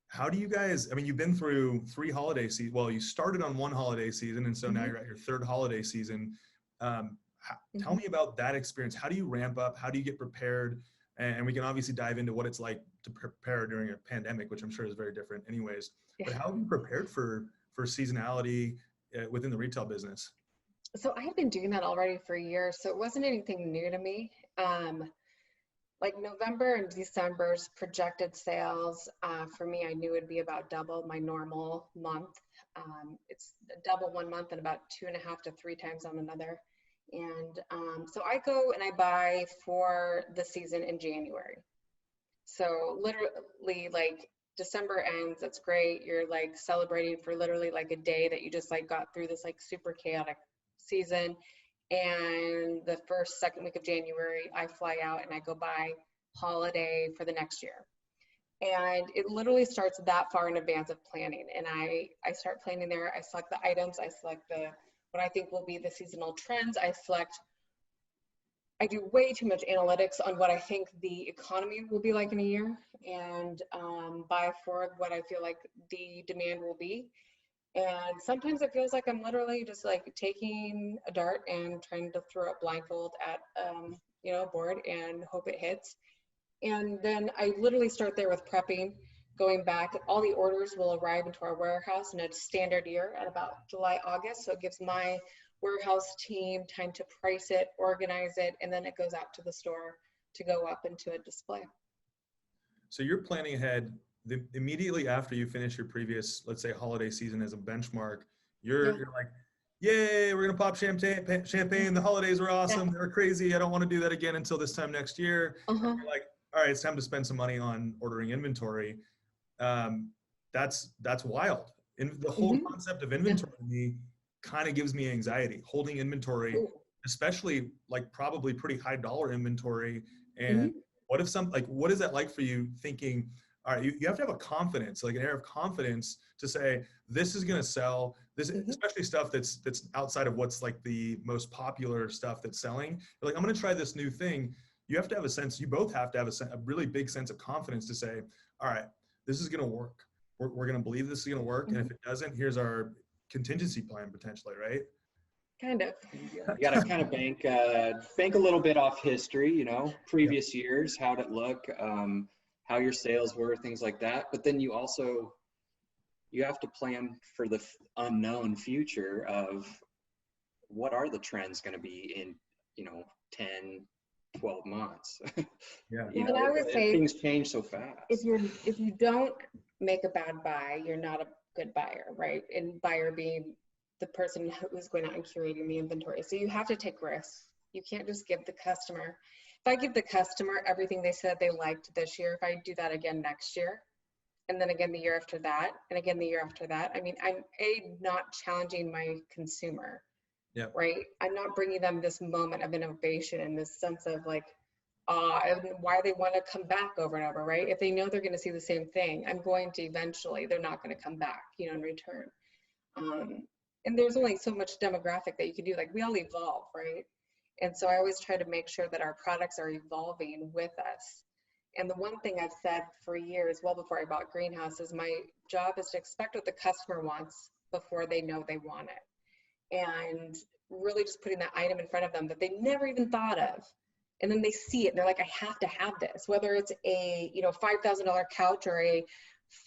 how do you guys, I mean, you've been through 3 holiday seasons. Well, you started on 1 holiday season, and so now you're at your 3rd holiday season. Tell me about that experience. How do you ramp up? How do you get prepared? And we can obviously dive into what it's like to prepare during a pandemic, which I'm sure is very different anyways. Yeah. But how have you prepared for seasonality within the retail business? So I had been doing that already for years, so it wasn't anything new to me. Like November and December's projected sales, for me, I knew it'd be about double my normal month. It's double one month and about 2.5 to 3 times on another. And so I go and I buy for the season in January. So literally like December ends, that's great. You're like celebrating for literally like a day that you just like got through this like super chaotic season. And the second week of January, I fly out and I go buy holiday for the next year. And it literally starts that far in advance of planning. And I start planning there. I select the items. I select what I think will be the seasonal trends. I do way too much analytics on what I think the economy will be like in a year, and buy for what I feel like the demand will be. And sometimes it feels like I'm literally just like taking a dart and trying to throw it blindfold at a board and hope it hits. And then I literally start there with prepping, going back. All the orders will arrive into our warehouse in a standard year at about July, August. So it gives my warehouse team time to price it, organize it, and then it goes out to the store to go up into a display. So you're planning ahead. Immediately after you finish your previous, let's say, holiday season as a benchmark, you're like, yay, we're gonna pop champagne. The holidays were awesome. They were crazy. I don't want to do that again until this time next year. You're like, all right, it's time to spend some money on ordering inventory. That's wild. And the whole concept of inventory to me kind of gives me anxiety. Holding inventory, especially like probably pretty high dollar inventory. And what is that like for you thinking, all right, you have to have a confidence, like an air of confidence to say, this is going to sell, this, especially stuff that's outside of what's like the most popular stuff that's selling. You're like, I'm going to try this new thing. You have to have a sense, you both have to have a really big sense of confidence to say, all right, this is going to work. We're going to believe this is going to work. And if it doesn't, here's our contingency plan potentially, right? Kind of. You got to kind of bank a little bit off history, previous years, how'd it look, how your sales were, things like that. But then you have to plan for the unknown future of what are the trends going to be in, 10, 12 months. And I would say things change so fast. If you don't make a bad buy, you're not a good buyer, right? And buyer being the person who's going out and curating the inventory. So you have to take risks. You can't just give the customer. If I give the customer everything they said they liked this year, if I do that again next year, and then again the year after that, and again the year after that, I mean, I'm not challenging my consumer. Yep. right? I'm not bringing them this moment of innovation and this sense of like awe and why they want to come back over and over, right? If they know they're going to see the same thing, I'm going to eventually, they're not going to come back, you know, in return. And there's only so much demographic that you can do. Like we all evolve, right? And so I always try to make sure that our products are evolving with us. And the one thing I've said for years, well before I bought greenhouses, my job is to expect what the customer wants before they know they want it. And really just putting that item in front of them that they never even thought of. And then they see it and they're like, I have to have this, whether it's a, you know, $5,000 couch or a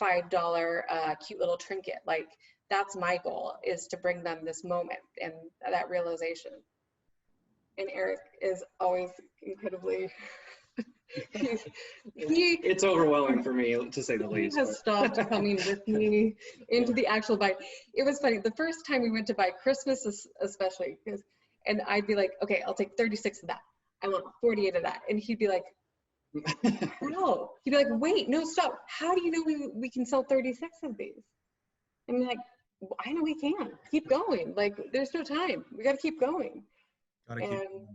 $5 cute little trinket. Like that's my goal, is to bring them this moment and that realization. And Eric is always incredibly it's overwhelming for me, to say the least. He has stopped coming with me into the actual buy. It was funny. The first time we went to buy Christmas, especially, and I'd be like, okay, I'll take 36 of that. I want 48 of that. And he'd be like, no. He'd be like, wait, no, stop. How do you know we can sell 36 of these? I'm like, well, I know we can. Keep going. Like, there's no time. We got to keep going. Gotta keep going.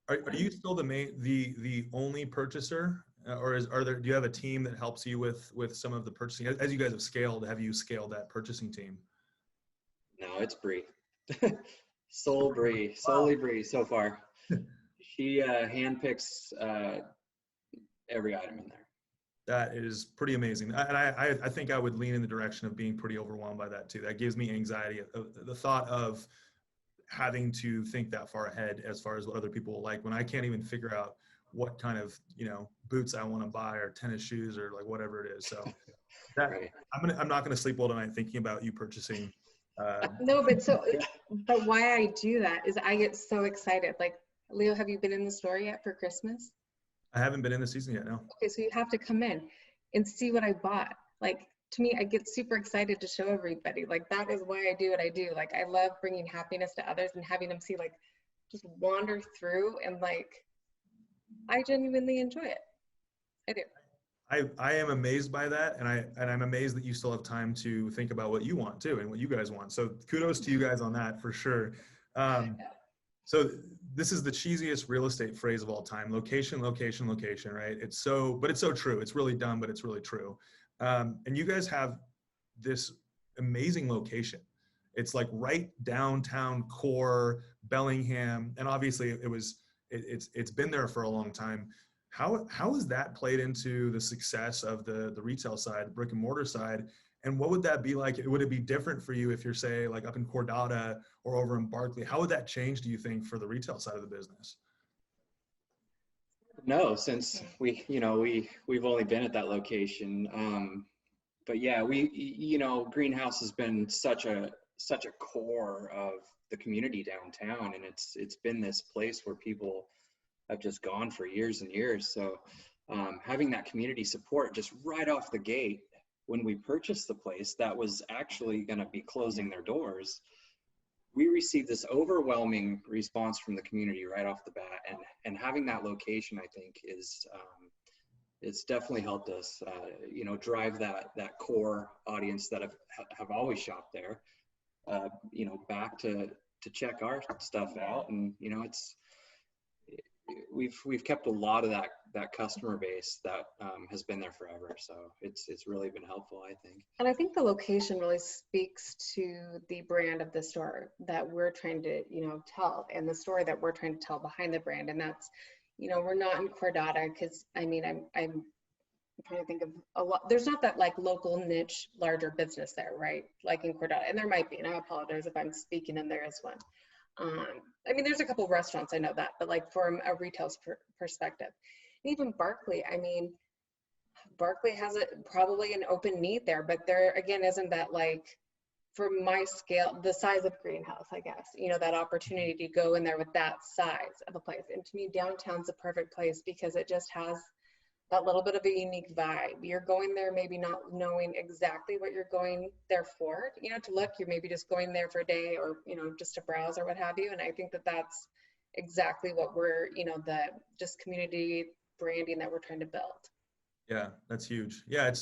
Are you still the only purchaser, or do you have a team that helps you with some of the purchasing? As you guys have scaled, have you scaled that purchasing team? No, it's Bre. Solely Bre so far. She handpicks every item in there. That is pretty amazing, and I think I would lean in the direction of being pretty overwhelmed by that too. That gives me anxiety. The thought of having to think that far ahead as far as what other people will like, when I can't even figure out what kind of, you know, boots I want to buy or tennis shoes or like whatever it is. So that, Right. I'm not going to sleep well tonight thinking about you purchasing. No, but why I do that is I get so excited. Like, Leo, have you been in the store yet for Christmas? I haven't been in the season yet, no. Okay, so you have to come in and see what I bought. Like, to me, I get super excited to show everybody. Like, that is why I do what I do. Like, I love bringing happiness to others and having them see, like, just wander through, and like, I genuinely enjoy it. I do. I am amazed by that, and I'm amazed that you still have time to think about what you want too and what you guys want. So kudos to you guys on that for sure. So this is the cheesiest real estate phrase of all time: location, location, location. Right? But it's so true. It's really dumb, but it's really true. And you guys have this amazing location. It's like right downtown core Bellingham, and obviously it's been there for a long time. How has that played into the success of the retail side, brick and mortar side? And what would that be like? Would it be different for you if you're, say, like up in Cordata or over in Barkley? How would that change, do you think, for the retail side of the business? No, since we've only been at that location. But yeah, Greenhouse has been such a core of the community downtown, and it's been this place where people have just gone for years and years. So having that community support just right off the gate, when we purchased the place that was actually going to be closing their doors, we received this overwhelming response from the community right off the bat, and having that location, I think, is it's definitely helped us, drive that core audience that have always shopped there, back to check our stuff out, and we've kept a lot of that customer base that has been there forever. So it's really been helpful, I think. And I think the location really speaks to the brand of the store that we're trying to, tell, and the story that we're trying to tell behind the brand. And that's, we're not in Cordata, because I'm trying to think of a lot. There's not that like local niche, larger business there, right? Like in Cordata, and there might be, and I apologize if I'm speaking and there is one. There's a couple of restaurants, I know that, but like from a retail perspective, and even Barkley, Barkley has probably an open need there, but there again, isn't that like, for my scale, the size of Greenhouse, I guess, that opportunity to go in there with that size of a place. And to me, downtown's the perfect place because it just has that little bit of a unique vibe. You're going there maybe not knowing exactly what you're going there for, to look. You're maybe just going there for a day, or just to browse or what have you. And I think that that's exactly what we're, the just community branding that we're trying to build. Yeah, that's huge. Yeah,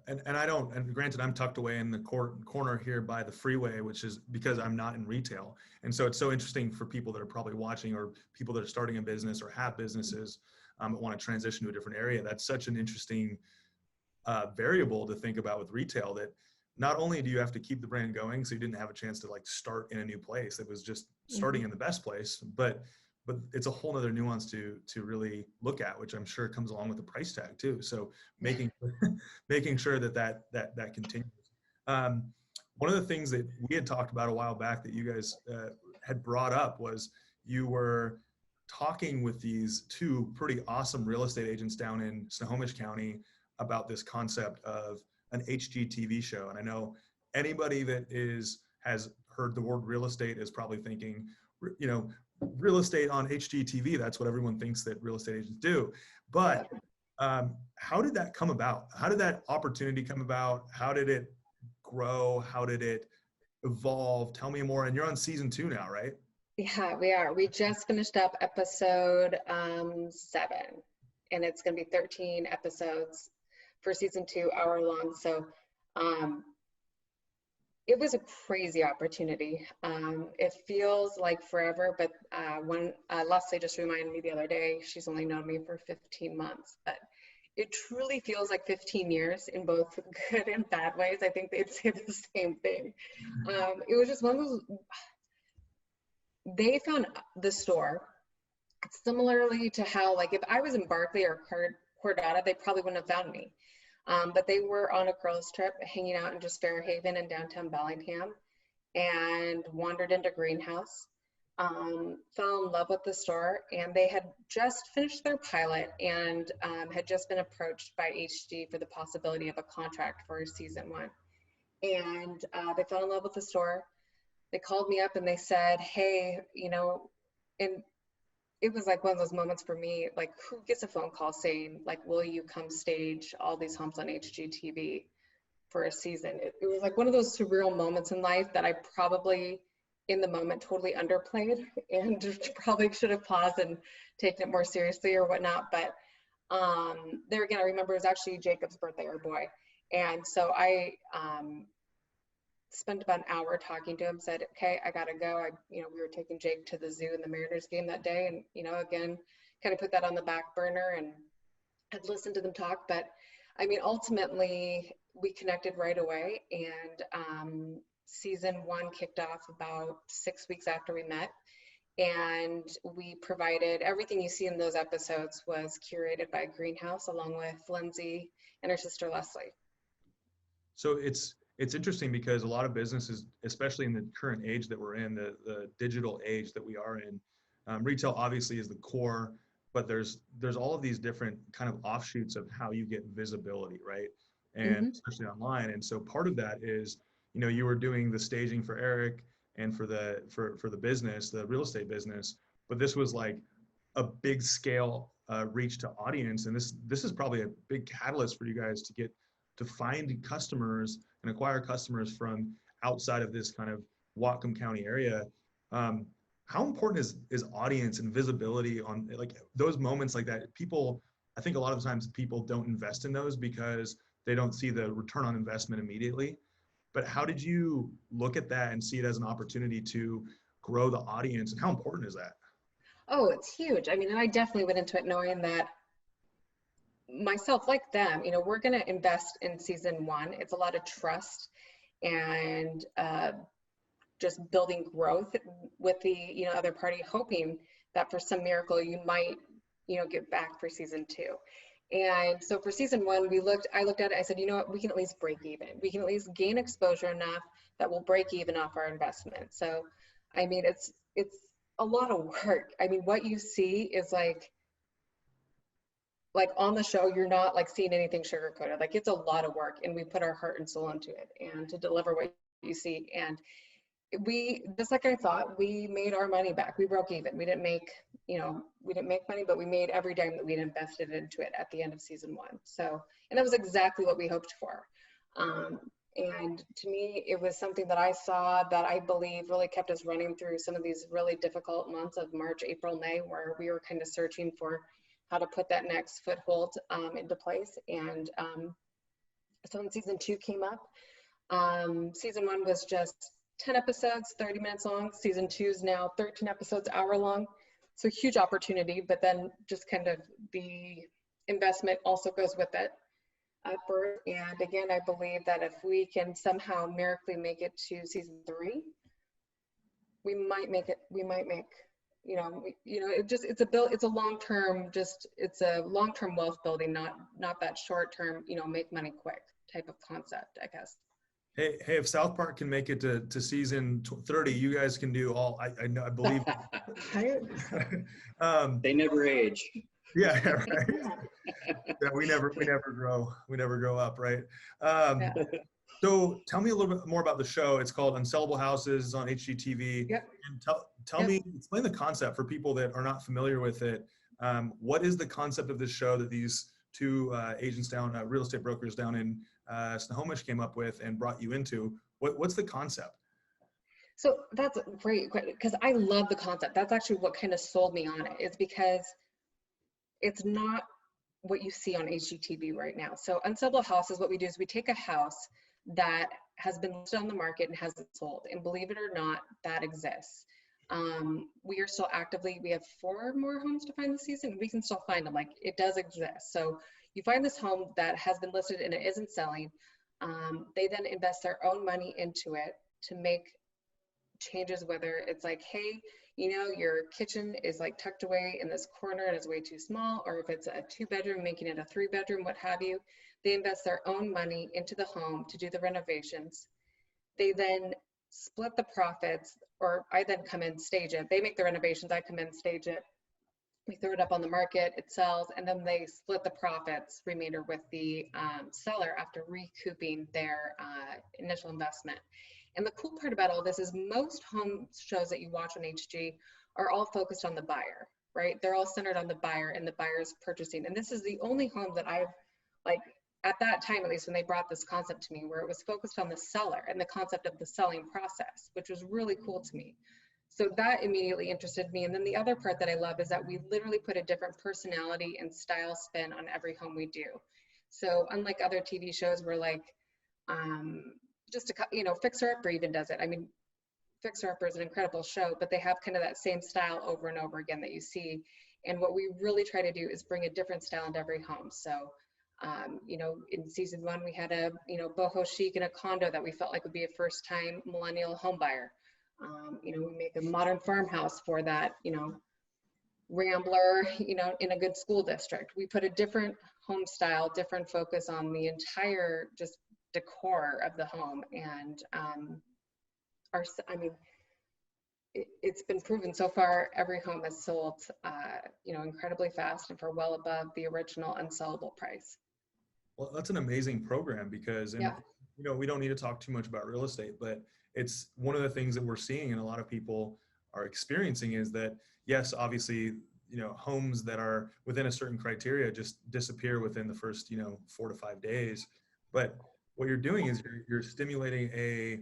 and I don't, and granted, I'm tucked away in the corner here by the freeway, which is because I'm not in retail. And so it's so interesting for people that are probably watching, or people that are starting a business or have businesses that want to transition to a different area. That's such an interesting variable to think about with retail, that not only do you have to keep the brand going, so you didn't have a chance to like start in a new place that was just starting in the best place, but it's a whole nother nuance to really look at, which I'm sure comes along with the price tag too. So making making sure that continues. One of the things that we had talked about a while back that you guys had brought up was you were talking with these two pretty awesome real estate agents down in Snohomish County about this concept of an HGTV show. And I know anybody that has heard the word real estate is probably thinking, you know, real estate on HGTV. That's what everyone thinks that real estate agents do. But how did that come about? How did that opportunity come about? How did it grow? How did it evolve? Tell me more. And you're on season 2 now, right? Yeah, we are. We just finished up episode 7, and it's going to be 13 episodes for season 2, hour long. So it was a crazy opportunity. It feels like forever, but when Leslie just reminded me the other day, she's only known me for 15 months, but it truly feels like 15 years in both good and bad ways. I think they'd say the same thing. It was just one of those, they found the store similarly to how, like, if I was in Barclay or Cordata, they probably wouldn't have found me. But they were on a girls trip hanging out in just Fairhaven in downtown Bellingham, and wandered into Greenhouse, fell in love with the store, and they had just finished their pilot and had just been approached by HG for the possibility of a contract for season 1. And they fell in love with the store. They called me up and they said, hey, you know, and it was like one of those moments for me, like, who gets a phone call saying, like, will you come stage all these homes on HGTV for a season? It was like one of those surreal moments in life that I probably in the moment totally underplayed, and probably should have paused and taken it more seriously or whatnot. But there again, I remember it was actually Jacob's birthday, our boy. And so I spent about an hour talking to him, said, okay, I gotta go. We were taking Jake to the zoo in the Mariners game that day. And, again, kind of put that on the back burner and had listened to them talk. But I mean, ultimately we connected right away, and season 1 kicked off about 6 weeks after we met. And we provided everything you see in those episodes was curated by Greenhouse, along with Lindsay and her sister Leslie. So it's interesting because a lot of businesses, especially in the current age that we're in, the digital age that we are in, retail obviously is the core, but there's all of these different kind of offshoots of how you get visibility, right? And especially online. And so part of that is, you were doing the staging for Eric and for the business, the real estate business, but this was like a big scale reach to audience. And this is probably a big catalyst for you guys to find customers and acquire customers from outside of this kind of Whatcom County area. How important is audience and visibility on, like, those moments like that? I think a lot of times people don't invest in those because they don't see the return on investment immediately. But how did you look at that and see it as an opportunity to grow the audience, and how important is that? Oh, it's huge. I mean, and I definitely went into it knowing that myself, like them, we're going to invest in season 1. It's a lot of trust and just building growth with the other party, hoping that for some miracle you might get back for season 2. And so for season 1, I looked at it, I said, you know what, we can at least break even. We can at least gain exposure enough that we'll break even off our investment. So I mean, it's a lot of work. I mean, what you see is like on the show, you're not like seeing anything sugarcoated. Like, it's a lot of work, and we put our heart and soul into it and to deliver what you see. And we, just like I thought, we made our money back. We broke even. We didn't make money, but we made every dime that we'd invested into it at the end of season 1. So, and that was exactly what we hoped for. And to me, it was something that I saw that I believe really kept us running through some of these really difficult months of March, April, May, where we were kind of searching for how to put that next foothold into place. And so when season 2 came up, season 1 was just 10 episodes, 30 minutes long. Season 2 is now 13 episodes, hour long. So huge opportunity, but then just kind of the investment also goes with it at birth. And again, I believe that if we can somehow miraculously make it to season 3, we might make, it's a long-term, it's a long-term wealth building, not that short-term, make money quick type of concept, I guess. Hey, if South Park can make it to season 30, you guys can do all. I know, I believe. They never age. Yeah, right. Yeah, we never grow up, right? So tell me a little bit more about the show. It's called Unsellable Houses. It's on HGTV. Yep. And tell me, explain the concept for people that are not familiar with it. What is the concept of this show that these two agents down, real estate brokers down in Snohomish came up with and brought you into? What's the concept? So that's great, because I love the concept. That's actually what kind of sold me on it, is because it's not what you see on HGTV right now. So Unsellable Houses, what we do is we take a house that has been listed on the market and hasn't sold, and believe it or not, that exists. We are still actively, we have 4 more homes to find this season. We can still find them, like it does exist. So you find this home that has been listed and it isn't selling. They then invest their own money into it to make changes, whether it's like, hey, your kitchen is like tucked away in this corner and is way too small, or if it's a 2-bedroom, making it a 3-bedroom, what have you. They invest their own money into the home to do the renovations. They then split the profits, or I then come in, stage it. They make the renovations, I come in, stage it. We throw it up on the market, it sells, and then they split the profits remainder with the seller after recouping their initial investment. And the cool part about all this is most home shows that you watch on HG are all focused on the buyer, right? They're all centered on the buyer and the buyer's purchasing. And this is the only home that I've, like, at that time, at least when they brought this concept to me, where it was focused on the seller and the concept of the selling process, which was really cool to me. So that immediately interested me. And then the other part that I love is that we literally put a different personality and style spin on every home we do. So unlike other TV shows where like, just to, Fixer Upper even does it. I mean, Fixer Upper is an incredible show, but they have kind of that same style over and over again that you see. And what we really try to do is bring a different style into every home. So, in season 1, we had a, boho chic in a condo that we felt like would be a first-time millennial home buyer. We make a modern farmhouse for that, Rambler, in a good school district. We put a different home style, different focus on the entire just decor of the home. And it's been proven so far, every home has sold, incredibly fast and for well above the original unsellable price. Well, that's an amazing program because, we don't need to talk too much about real estate, but it's one of the things that we're seeing and a lot of people are experiencing is that, yes, obviously, homes that are within a certain criteria just disappear within the first, 4 to 5 days. But what you're doing is you're stimulating a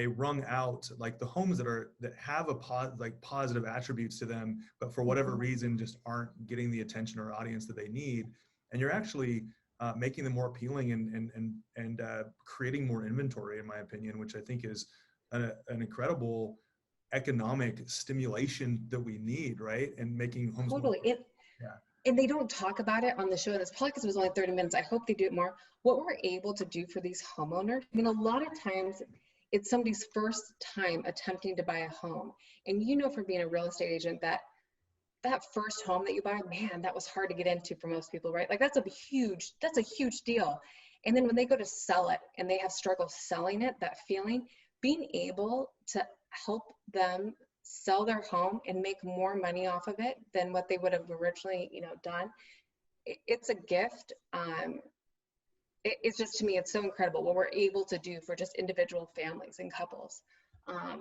rung out, like the homes that have positive attributes to them, but for whatever reason just aren't getting the attention or audience that they need. And you're actually making them more appealing and creating more inventory, in my opinion, which I think is an incredible economic stimulation that we need, right? And making homes totally. And they don't talk about it on the show. That's probably because it was only 30 minutes. I hope they do it more. What we're able to do for these homeowners, a lot of times it's somebody's first time attempting to buy a home. And from being a real estate agent that first home that you buy, man, that was hard to get into for most people, right? Like that's a huge deal. And then when they go to sell it and they have struggle selling it, that feeling, being able to help them sell their home and make more money off of it than what they would have originally, done. It's a gift. It's just, to me, it's so incredible what we're able to do for just individual families and couples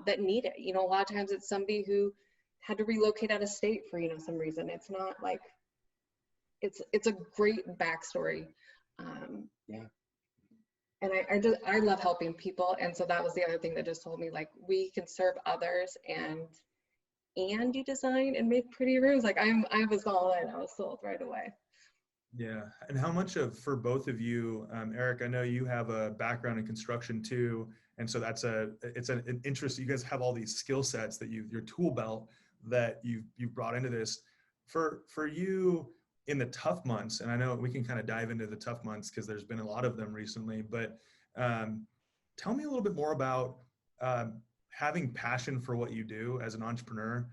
that need it. A lot of times it's somebody who had to relocate out of state for, some reason. It's not like, it's a great backstory. And I love helping people. And so that was the other thing that just told me, like, we can serve others and and you design and make pretty rooms. Like I was all in. I was sold right away. Yeah. And how much of, for both of you, Eric, I know you have a background in construction too. And so it's an interest. You guys have all these skill sets that your tool belt that you've brought into this. For you in the tough months, and I know we can kind of dive into the tough months because there's been a lot of them recently, but tell me a little bit more about having passion for what you do as an entrepreneur.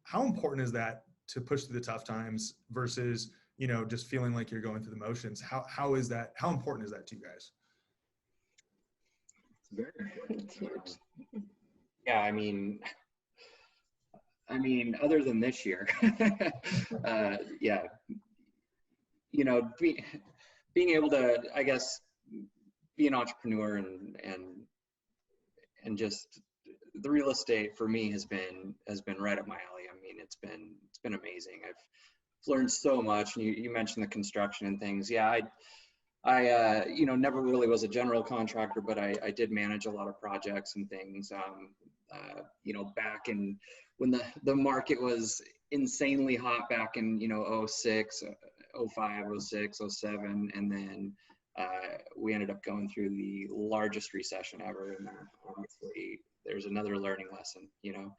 How important is that to push through the tough times versus, just feeling like you're going through the motions? How important is that to you guys? It's very important. It's huge. Yeah, I mean, other than this year, yeah, being able to, I guess, be an entrepreneur and just the real estate for me has been right up my alley. I mean, it's been amazing. I've learned so much. And you mentioned the construction and things. Yeah, I never really was a general contractor, but I did manage a lot of projects and things. Back in when the market was insanely hot back in 06, 05, 06, 07, and then we ended up going through the largest recession ever. And obviously, there's another learning lesson. You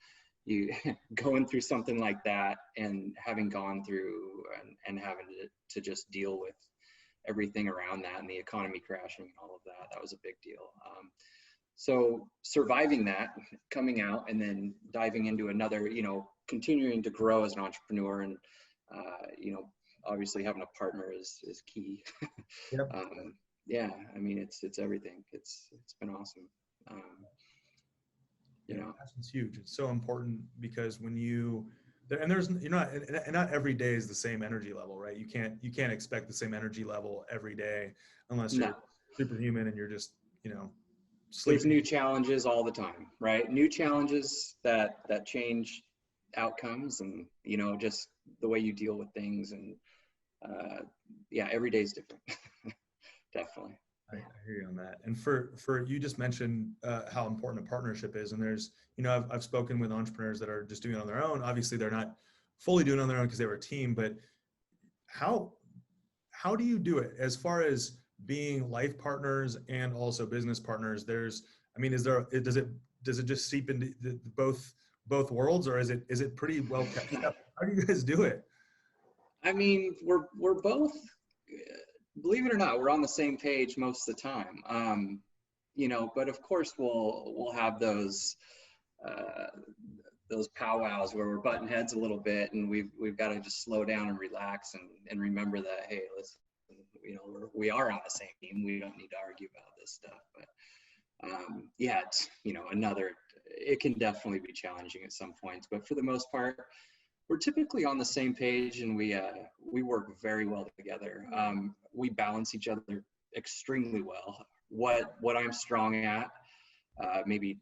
going through something like that and having gone through and having to just deal with everything around that and the economy crashing and all of that. That was a big deal. So surviving that, coming out, and then diving into another, continuing to grow as an entrepreneur, and obviously having a partner is key. Yep. Yeah, I mean, it's everything. It's been awesome. Passion's huge. It's so important because when not every day is the same energy level, right? You can't expect the same energy level every day unless you're superhuman and you're just, sleeping. There's new challenges all the time, right? New challenges that change outcomes and, just the way you deal with things. And every day is different. Definitely. I hear you on that. And for you just mentioned how important a partnership is. And there's, I've spoken with entrepreneurs that are just doing it on their own. Obviously, they're not fully doing it on their own because they were a team. But how do you do it as far as being life partners and also business partners? Does it just seep into both worlds, or is it pretty well kept up? How do you guys do it? I mean, we're both. Believe it or not, we're on the same page most of the time. But of course we'll have those powwows where we're butting heads a little bit, and we've got to just slow down and relax and remember that, hey, listen, we are on the same team. We don't need to argue about this stuff. But it's it can definitely be challenging at some points, but for the most part, we're typically on the same page, and we work very well together. We balance each other extremely well. What I'm strong at, maybe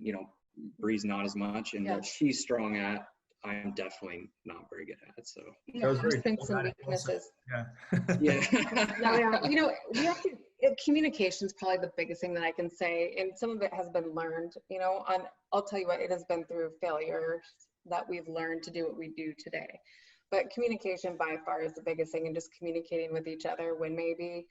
Bre's not as much, and what she's strong at, I'm definitely not very good at. So strengths and weaknesses. Yeah. We have to. Communication is probably the biggest thing that I can say, and some of it has been learned. I'll tell you what, it has been through failure that we've learned to do what we do today. But communication by far is the biggest thing, and just communicating with each other when maybe,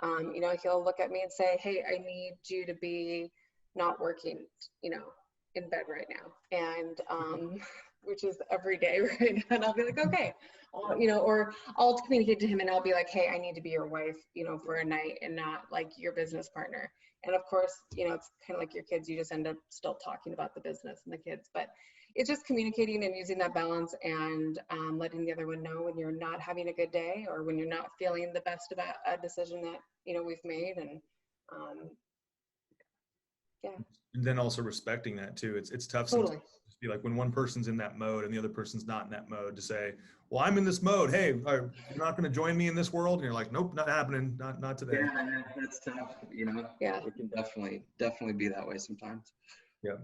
he'll look at me and say, hey, I need you to be not working, in bed right now. And, which is every day, right? And I'll be like, okay, or I'll communicate to him and I'll be like, hey, I need to be your wife, for a night and not like your business partner. And of course, it's kind of like your kids, you just end up still talking about the business and the kids, but it's just communicating and using that balance and letting the other one know when you're not having a good day or when you're not feeling the best about a decision that, we've made. And And then also respecting that too. It's tough totally. Sometimes to be like when one person's in that mode and the other person's not in that mode, to say, well, I'm in this mode. Hey, you're not going to join me in this world. And you're like, nope, not happening. Not today. Yeah, that's tough. Yeah. It can definitely be that way sometimes. Yeah.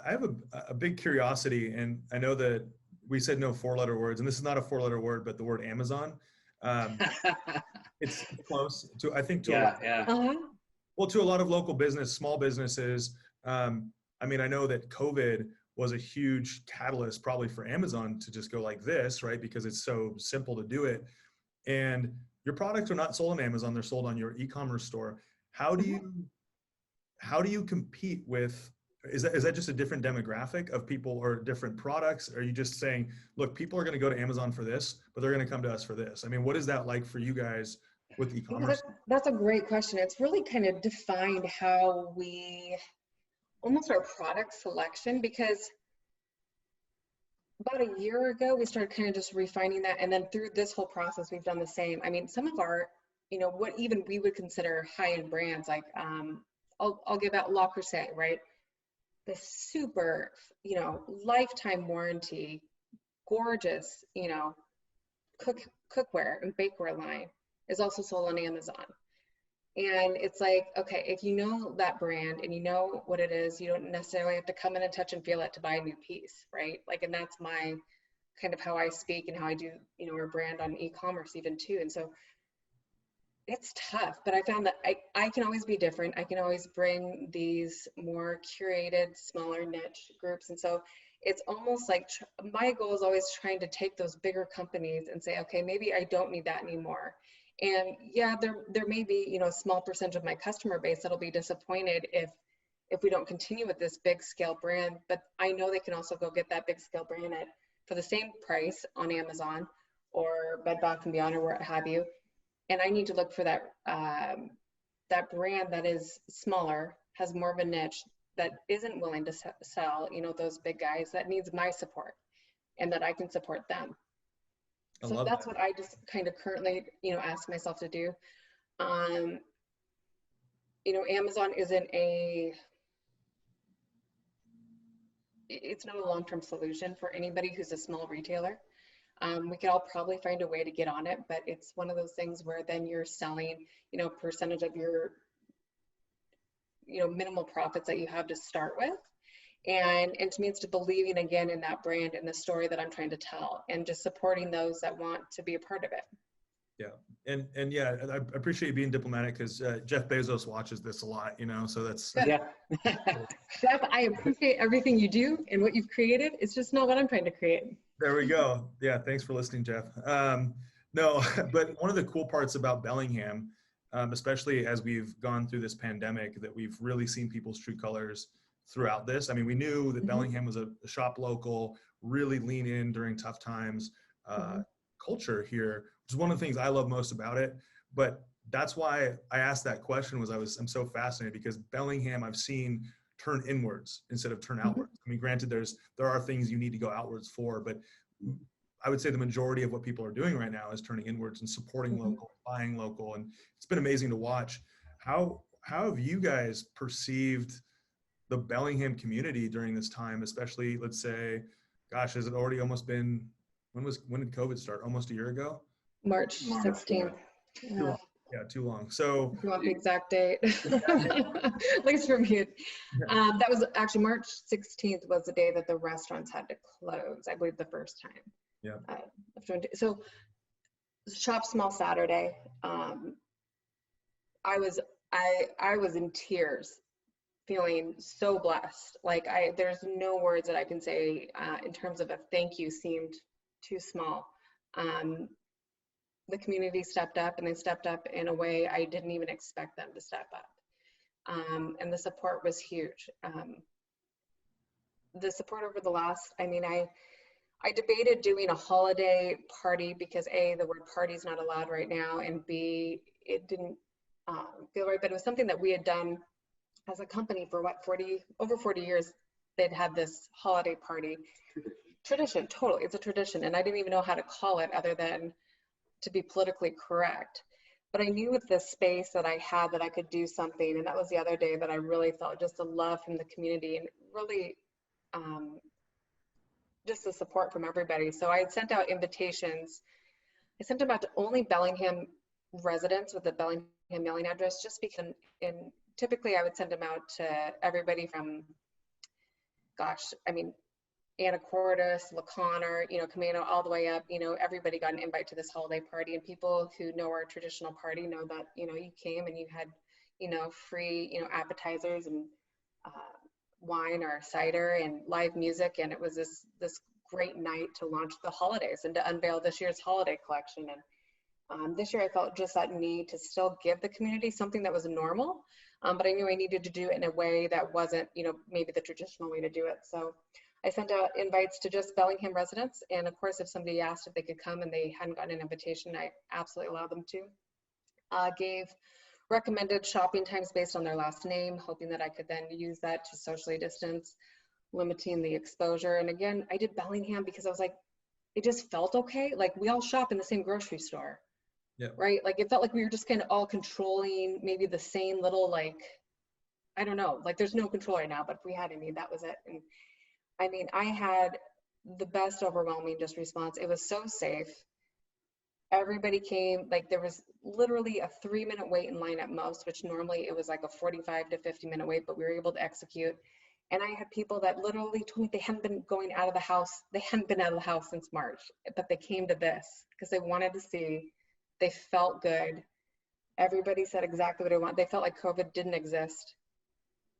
I have a big curiosity, and I know that we said no 4-letter words, and this is not a 4-letter word, but the word Amazon. It's close to, I think, to a lot of local small businesses. I know that COVID was a huge catalyst probably for Amazon to just go like this, right? Because it's so simple to do it. And your products are not sold on Amazon, they're sold on your e-commerce store. How do you compete with, is that just a different demographic of people or different products? Are you just saying, look, people are going to go to Amazon for this, but they're going to come to us for this? I mean, what is that like for you guys with e-commerce? That's a great question. It's really kind of defined how we, almost our product selection, because about a year ago, we started kind of just refining that. And then through this whole process, we've done the same. I mean, some of our, what even we would consider high-end brands, like I'll give out Le Creuset, right? The super, lifetime warranty, gorgeous, cookware and bakeware line is also sold on Amazon. And it's like, okay, if you know that brand and you know what it is, you don't necessarily have to come in and touch and feel it to buy a new piece, right? Like, and that's my kind of how I speak and how I do, our brand on e-commerce even too. And so it's tough, but I found that I can always be different. I can always bring these more curated, smaller niche groups. And so it's almost like my goal is always trying to take those bigger companies and say, okay, maybe I don't need that anymore. And yeah, there may be, a small percentage of my customer base that'll be disappointed if we don't continue with this big scale brand, but I know they can also go get that big scale brand for the same price on Amazon or Bed Bath & Beyond or what have you. And I need to look for that brand that is smaller, has more of a niche, that isn't willing to sell, those big guys, that needs my support and that I can support them. So that's what I just kind of currently, ask myself to do. Amazon isn't it's not a long-term solution for anybody who's a small retailer. We could all probably find a way to get on it, but it's one of those things where then you're selling, percentage of your, minimal profits that you have to start with. And to me, it's to believing again in that brand and the story that I'm trying to tell and just supporting those that want to be a part of it. Yeah. And yeah, I appreciate you being diplomatic because Jeff Bezos watches this a lot, so that's. Yeah. Jeff, I appreciate everything you do and what you've created. It's just not what I'm trying to create. There we go. Yeah. Thanks for listening, Jeff. No, but one of the cool parts about Bellingham, especially as we've gone through this pandemic, that we've really seen people's true colors throughout this. I mean, we knew that Bellingham was a shop local, really lean in during tough times culture here, which is one of the things I love most about it. But that's why I asked that question I'm so fascinated because Bellingham I've seen turn inwards instead of turn outwards. I mean, granted, there are things you need to go outwards for, but I would say the majority of what people are doing right now is turning inwards and supporting local, buying local. And it's been amazing to watch. How have you guys perceived the Bellingham community during this time, especially, let's say, gosh, has it already almost been, when did COVID start? Almost a year ago? March 16th. Yeah. Too long. So if you want the exact date, at least for me, that was actually March 16th was the day that the restaurants had to close, I believe the first time. Yeah. So Shop Small Saturday, I was in tears, feeling so blessed. Like there's no words that I can say in terms of a thank you seemed too small. The community stepped up, and they stepped up in a way I didn't even expect them to step up. And the support was huge. The support over the last, I debated doing a holiday party because A, the word party is not allowed right now, and B, it didn't feel right, but it was something that we had done as a company for over 40 years. They'd had this holiday party. Tradition, totally, it's a tradition, and I didn't even know how to call it other than to be politically correct. But I knew with the space that I had that I could do something, and that was the other day that I really felt just the love from the community and really just the support from everybody. So I had sent out invitations. I sent them out to only Bellingham residents with the Bellingham mailing address, just because, and typically I would send them out to everybody from, Anacortes, LaConner, Camino, all the way up, everybody got an invite to this holiday party, and people who know our traditional party know that, you came and you had, free, appetizers and wine or cider and live music. And it was this great night to launch the holidays and to unveil this year's holiday collection. And this year I felt just that need to still give the community something that was normal, but I knew I needed to do it in a way that wasn't, maybe the traditional way to do it. So I sent out invites to just Bellingham residents. And of course, if somebody asked if they could come and they hadn't gotten an invitation, I absolutely allowed them to. Gave recommended shopping times based on their last name, hoping that I could then use that to socially distance, limiting the exposure. And again, I did Bellingham because I was like, it just felt okay. Like we all shop in the same grocery store, right? Like it felt like we were just kind of all controlling maybe the same little, like, I don't know, like there's no control right now, but if we had any, that was it. And I mean, I had the best overwhelming just response. It was so safe. Everybody came, like there was literally a 3-minute wait in line at most, which normally it was like a 45 to 50-minute wait, but we were able to execute. And I had people that literally told me they hadn't been going out of the house. They hadn't been out of the house since March, but they came to this because they wanted to see, they felt good. Everybody said exactly what I want. They felt like COVID didn't exist,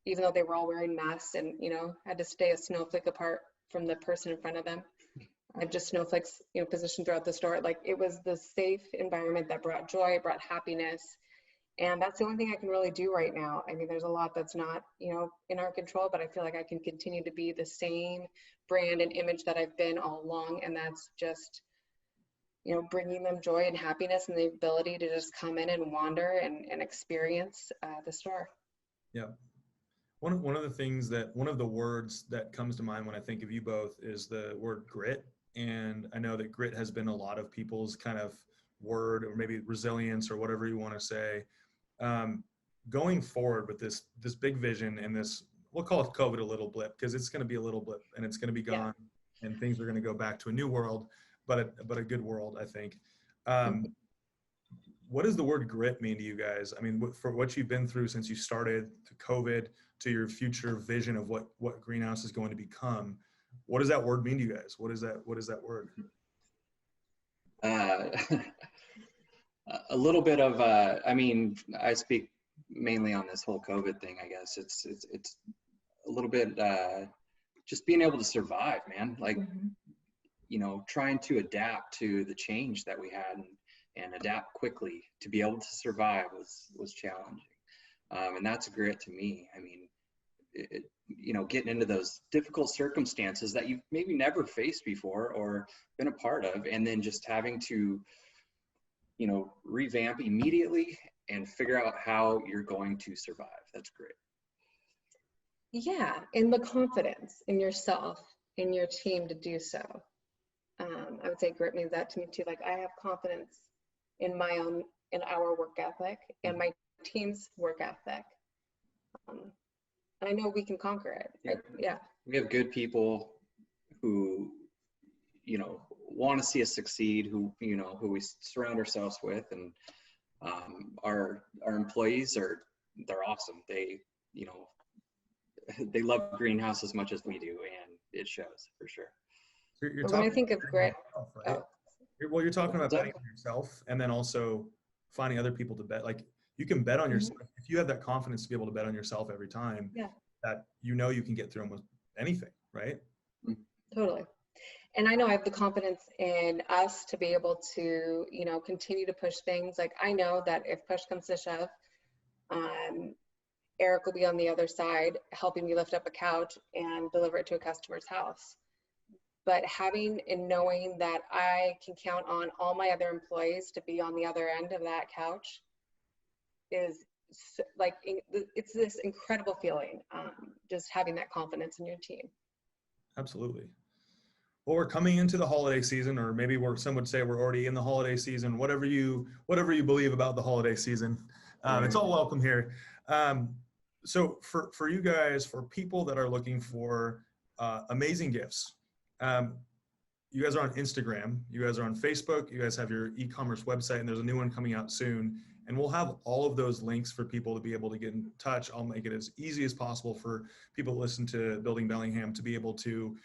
even though they were all wearing masks and, had to stay a snowflake apart from the person in front of them. I had just snowflakes, positioned throughout the store. Like it was the safe environment that brought joy, brought happiness. And that's the only thing I can really do right now. I mean, there's a lot that's not, in our control, but I feel like I can continue to be the same brand and image that I've been all along. And that's just, bringing them joy and happiness and the ability to just come in and wander and experience the store. Yeah. One of the words that comes to mind when I think of you both is the word grit. And I know that grit has been a lot of people's kind of word, or maybe resilience, or whatever you want to say. Going forward with this big vision and this, we'll call it COVID a little blip, because it's going to be a little blip and it's going to be gone, and things are going to go back to a new world, but a good world, I think. What does the word grit mean to you guys? I mean, for what you've been through since you started, to COVID, to your future vision of what Greenhouse is going to become, what does that word mean to you guys? What is that word? A little bit of, I mean, I speak mainly on this whole COVID thing, I guess. It's a little bit just being able to survive, man. Like, trying to adapt to the change that we had and adapt quickly to be able to survive was challenging. And that's grit to me. I mean, getting into those difficult circumstances that you've maybe never faced before or been a part of, and then just having to, revamp immediately and figure out how you're going to survive. That's great. Yeah, and the confidence in yourself, in your team to do so. I would say grit means that to me too. Like I have confidence in our work ethic and my team's work ethic. And I know we can conquer it. Yeah. We have good people who, want to see us succeed, who we surround ourselves with, and our employees they're awesome. They, they love Greenhouse as much as we do, and it shows for sure. When I think of grit, you're talking about betting on yourself, and then also finding other people to bet. Like you can bet on yourself if you have that confidence to be able to bet on yourself every time. Yeah. That you can get through almost anything, right? Totally. And I know I have the confidence in us to be able to, continue to push things. Like I know that if push comes to shove, Eric will be on the other side helping me lift up a couch and deliver it to a customer's house. But having and knowing that I can count on all my other employees to be on the other end of that couch is like, it's this incredible feeling, just having that confidence in your team. Absolutely. Well, we're coming into the holiday season, or maybe some would say we're already in the holiday season, whatever you believe about the holiday season. It's all welcome here. So for you guys, for people that are looking for amazing gifts, you guys are on Instagram, you guys are on Facebook, you guys have your e-commerce website, and there's a new one coming out soon. And we'll have all of those links for people to be able to get in touch. I'll make it as easy as possible for people to listen to Building Bellingham to be able to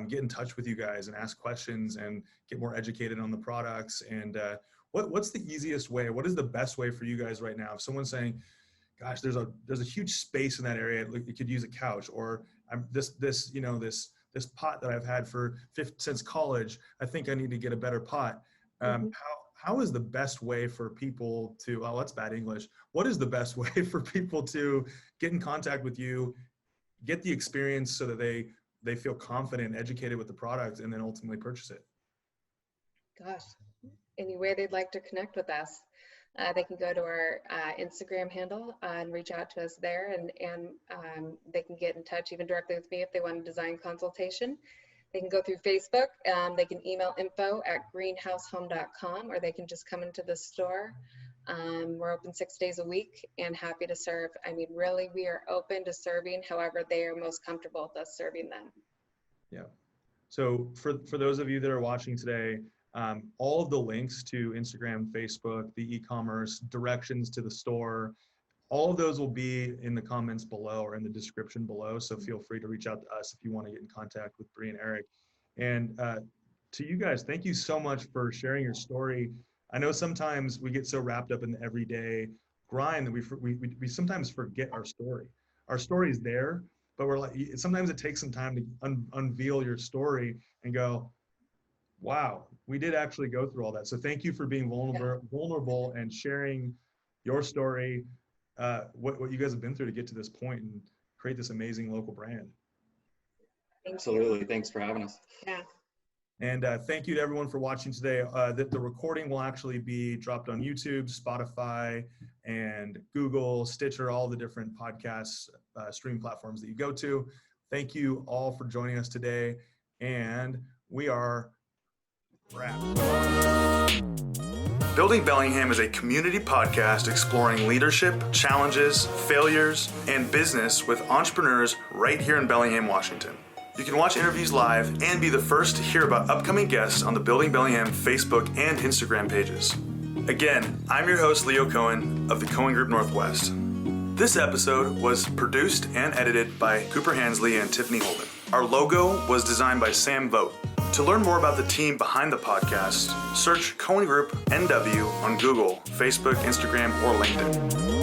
get in touch with you guys and ask questions and get more educated on the products. And what's the easiest way? What is the best way for you guys right now? If someone's saying, gosh, there's a huge space in that area. You could use a couch, or this pot that I've had since college. I think I need to get a better pot. How is the best way for people to, oh, that's bad English. What is the best way for people to get in contact with you, get the experience so that they feel confident and educated with the product, and then ultimately purchase it? Gosh, any way they'd like to connect with us. They can go to our Instagram handle and reach out to us there, and they can get in touch even directly with me if they want a design consultation. They can go through Facebook. They can email info@greenhousehome.com, or they can just come into the store. We're open 6 days a week and happy to serve. I mean, really, we are open to serving however they are most comfortable with us serving them. Yeah. So for those of you that are watching today, all of the links to Instagram, Facebook, the e-commerce, directions to the store, all of those will be in the comments below or in the description below. So feel free to reach out to us if you want to get in contact with Bre and Eric. And to you guys, thank you so much for sharing your story. I know sometimes we get so wrapped up in the everyday grind that we sometimes forget our story. Our story is there, but we're like, sometimes it takes some time to unveil your story and go, wow, we did actually go through all that. So thank you for being vulnerable and sharing your story, what you guys have been through to get to this point and create this amazing local brand. Absolutely. Thanks for having us. Yeah. And thank you to everyone for watching today. The recording will actually be dropped on YouTube, Spotify, and Google, Stitcher, all the different podcasts, streaming platforms that you go to. Thank you all for joining us today. And we are wrapped. Building Bellingham is a community podcast exploring leadership, challenges, failures, and business with entrepreneurs right here in Bellingham, Washington. You can watch interviews live and be the first to hear about upcoming guests on the Building Bellingham Facebook and Instagram pages. Again, I'm your host, Leo Cohen of the Cohen Group Northwest. This episode was produced and edited by Cooper Hansley and Tiffany Holden. Our logo was designed by Sam Vogt. To learn more about the team behind the podcast, search Cohen Group NW on Google, Facebook, Instagram, or LinkedIn.